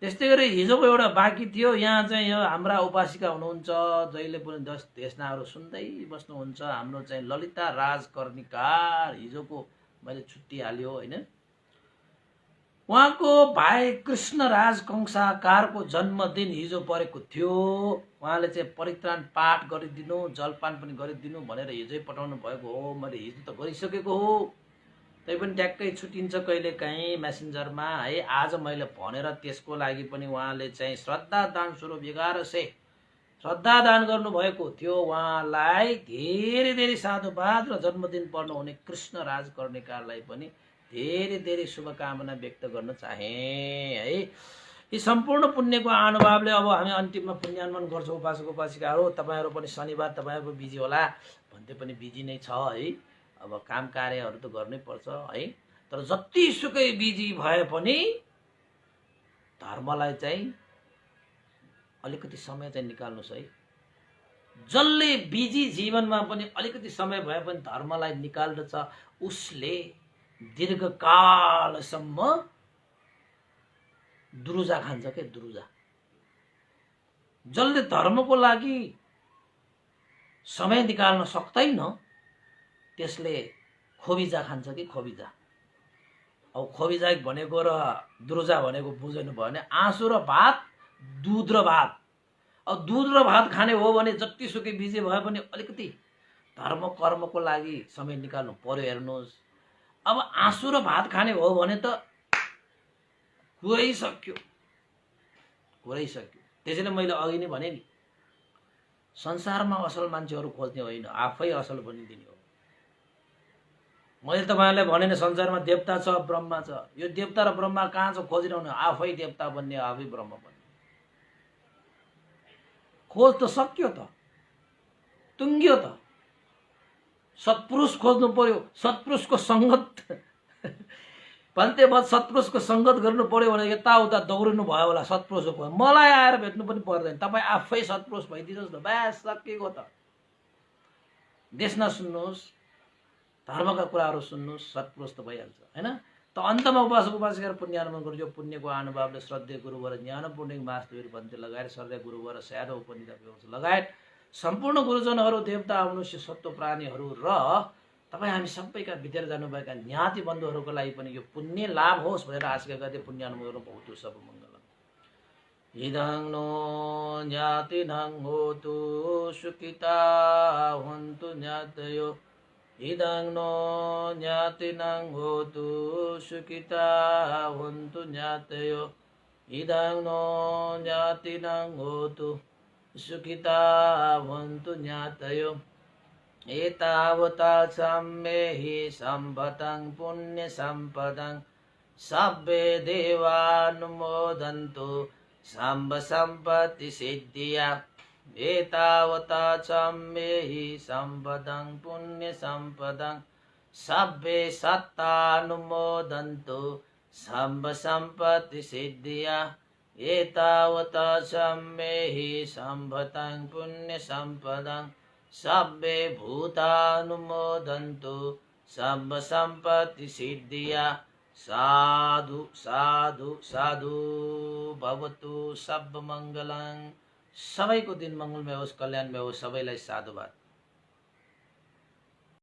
त्यस्तै गरी हिजोको एउटा बाँकी थियो, यहाँ चाहिँ यो हाम्रा उपासिका हुनुहुन्छ जहिले पनि देशनाहरू सुन्दै बस्नुहुन्छ। हाम्रो चाहिँ ललिता राज कर्णिकार हिजोको मैले छुट्टी हाल्यो होइन। उहाँको भाइ कृष्णराज कंसाकारको जन्मदिन हिजो परेको थियो। उहाँले चाहिँ परित्राण पाठ गरिदिनु, जलपान पनि गरिदिनु भनेर हिजै पठाउनु भएको हो। मैले हिजो त गरिसकेको हो, तै पनि ट्याक्कै छुटिन्छ कहिलेकाहीँ मेसेन्जरमा है। आज मैले भनेर त्यसको लागि पनि उहाँले चाहिँ श्रद्धा दान स्वरूप 1100 श्रद्धा दान गर्नुभएको थियो। उहाँलाई धेरै धेरै साधुवाद र जन्मदिन पर्नुहुने कृष्णराज कर्णिकारलाई पनि धेरै धेरै शुभकामना व्यक्त गर्न चाहे है। यी सम्पूर्ण पुण्यको अनुभवले अब हामी अन्तिममा पुण्यानुमान गर्छौँ। उपासक उपासिकाहरू तपाईँहरू पनि शनिबार तपाईँहरूको बिजी होला, भन्दै पनि बिजी नै छ है। अब काम कार्यहरू त गर्नै पर्छ है। तर जतिसुकै बिजी भए पनि धर्मलाई चाहिँ अलिकति समय चाहिँ निकाल्नुहोस् है। जसले बिजी जीवनमा पनि अलिकति समय भए पनि धर्मलाई निकाल्दछ उसले दीर्घकालसम्म दुरुजा खान्छ के दुरुजा। जसले धर्मको लागि समय निकाल्न सक्दैन त्यसले खोबिजा खान्छ कि खोबिजा। अब खोबिजा भनेको र दुरुजा भनेको बुझ्नु भयो भने आँसु र भात, दुध र भात। अब दुध र भात खाने हो भने जतिसुकै बिजी भए पनि अलिकति धर्म कर्मको लागि समय निकाल्नु पर्यो। हेर्नुहोस्, अब आँसु र भात खाने हो भने त कुरै सक्यो। त्यसैले मैले अघि नै भने नि, संसारमा असल मान्छेहरू खोज्ने होइन, आफै असल बनिदिने हो। मैले तपाईँहरूलाई भने नि संसारमा देवता छ ब्रह्मा छ। यो देवता र ब्रह्मा कहाँ छ खोजिरहनु, आफै देवता बन्ने आफै ब्रह्म बन्ने। खोज त सक्यो त, टुङ्ग्यो त। सत्पुरुष खोज्नु पर्यो, सत्पुरुषको सङ्गत भन्तेवत सत्पुरुषको सङ्गत गर्नु पर्यो भने यताउता दौडिनु भयो होला। सत्पुरुष भयो मलाई आएर भेट्नु पनि पर्दैन, तपाईँ आफै सत्पुरुष भइदिनुहोस् न, बस सकिएको त। देश नसुन्नुहोस्, धर्मका कुराहरू सुन्नुहोस्, सत्पुरुष त भइहाल्छ होइन। त अन्तमा उपासक उपासिकाहरू पुण्यानुमान गर्नु। यो पुण्यको अनुभवले श्रद्धेय गुरुवर ज्ञान पूर्णिक वास्तविक भन्ते लगायत श्रद्धेय गुरुवर स्यादो उपनिषद लगायत सम्पूर्ण गुरुजनहरू, देवता, मनुष्य, सत्व प्राणीहरू र तपाईँ हामी सबैका भित्र जानुभएका ज्ञाति बन्धुहरूको लागि पनि यो पुण्य लाभ होस् भनेर आशा गर्दै पुण्यानुमान गर्नु। बहुत सब मङ्गलम। इदं नो ज्ञातिनं होतु सुखिता हन्तु ज्ञातयो। इदं नो ज्ञातिनं होतु सुखिता हन्तु ज्ञातयो। इदं नो ज्ञातिनं होतु सुखिता हन्तु ज्ञातयो। एतावता सम्मेहि सम्पतं पुण्य सम्पदं सब्बे देवानुमोदन्तु सम्ब सम्पत्ति सिद्धिया। एतावता सम्मेहि सम्पदं पुण्य सम्पदं सब्बे सत्तानुमोदन्तु सम्ब सम्पत्ति सिद्धिया। एतावता सम्मेहि सम्पदं पुण्य सम्पदं सब्बे भूतानुमोदन्तु सम्ब सम्पत्ति सिद्धिया। साधु साधु साधु भवतु सब मङ्गलं। सबैको दिन मङ्गलमय होस्, कल्याणमय होस्। सबैलाई साधुवाद।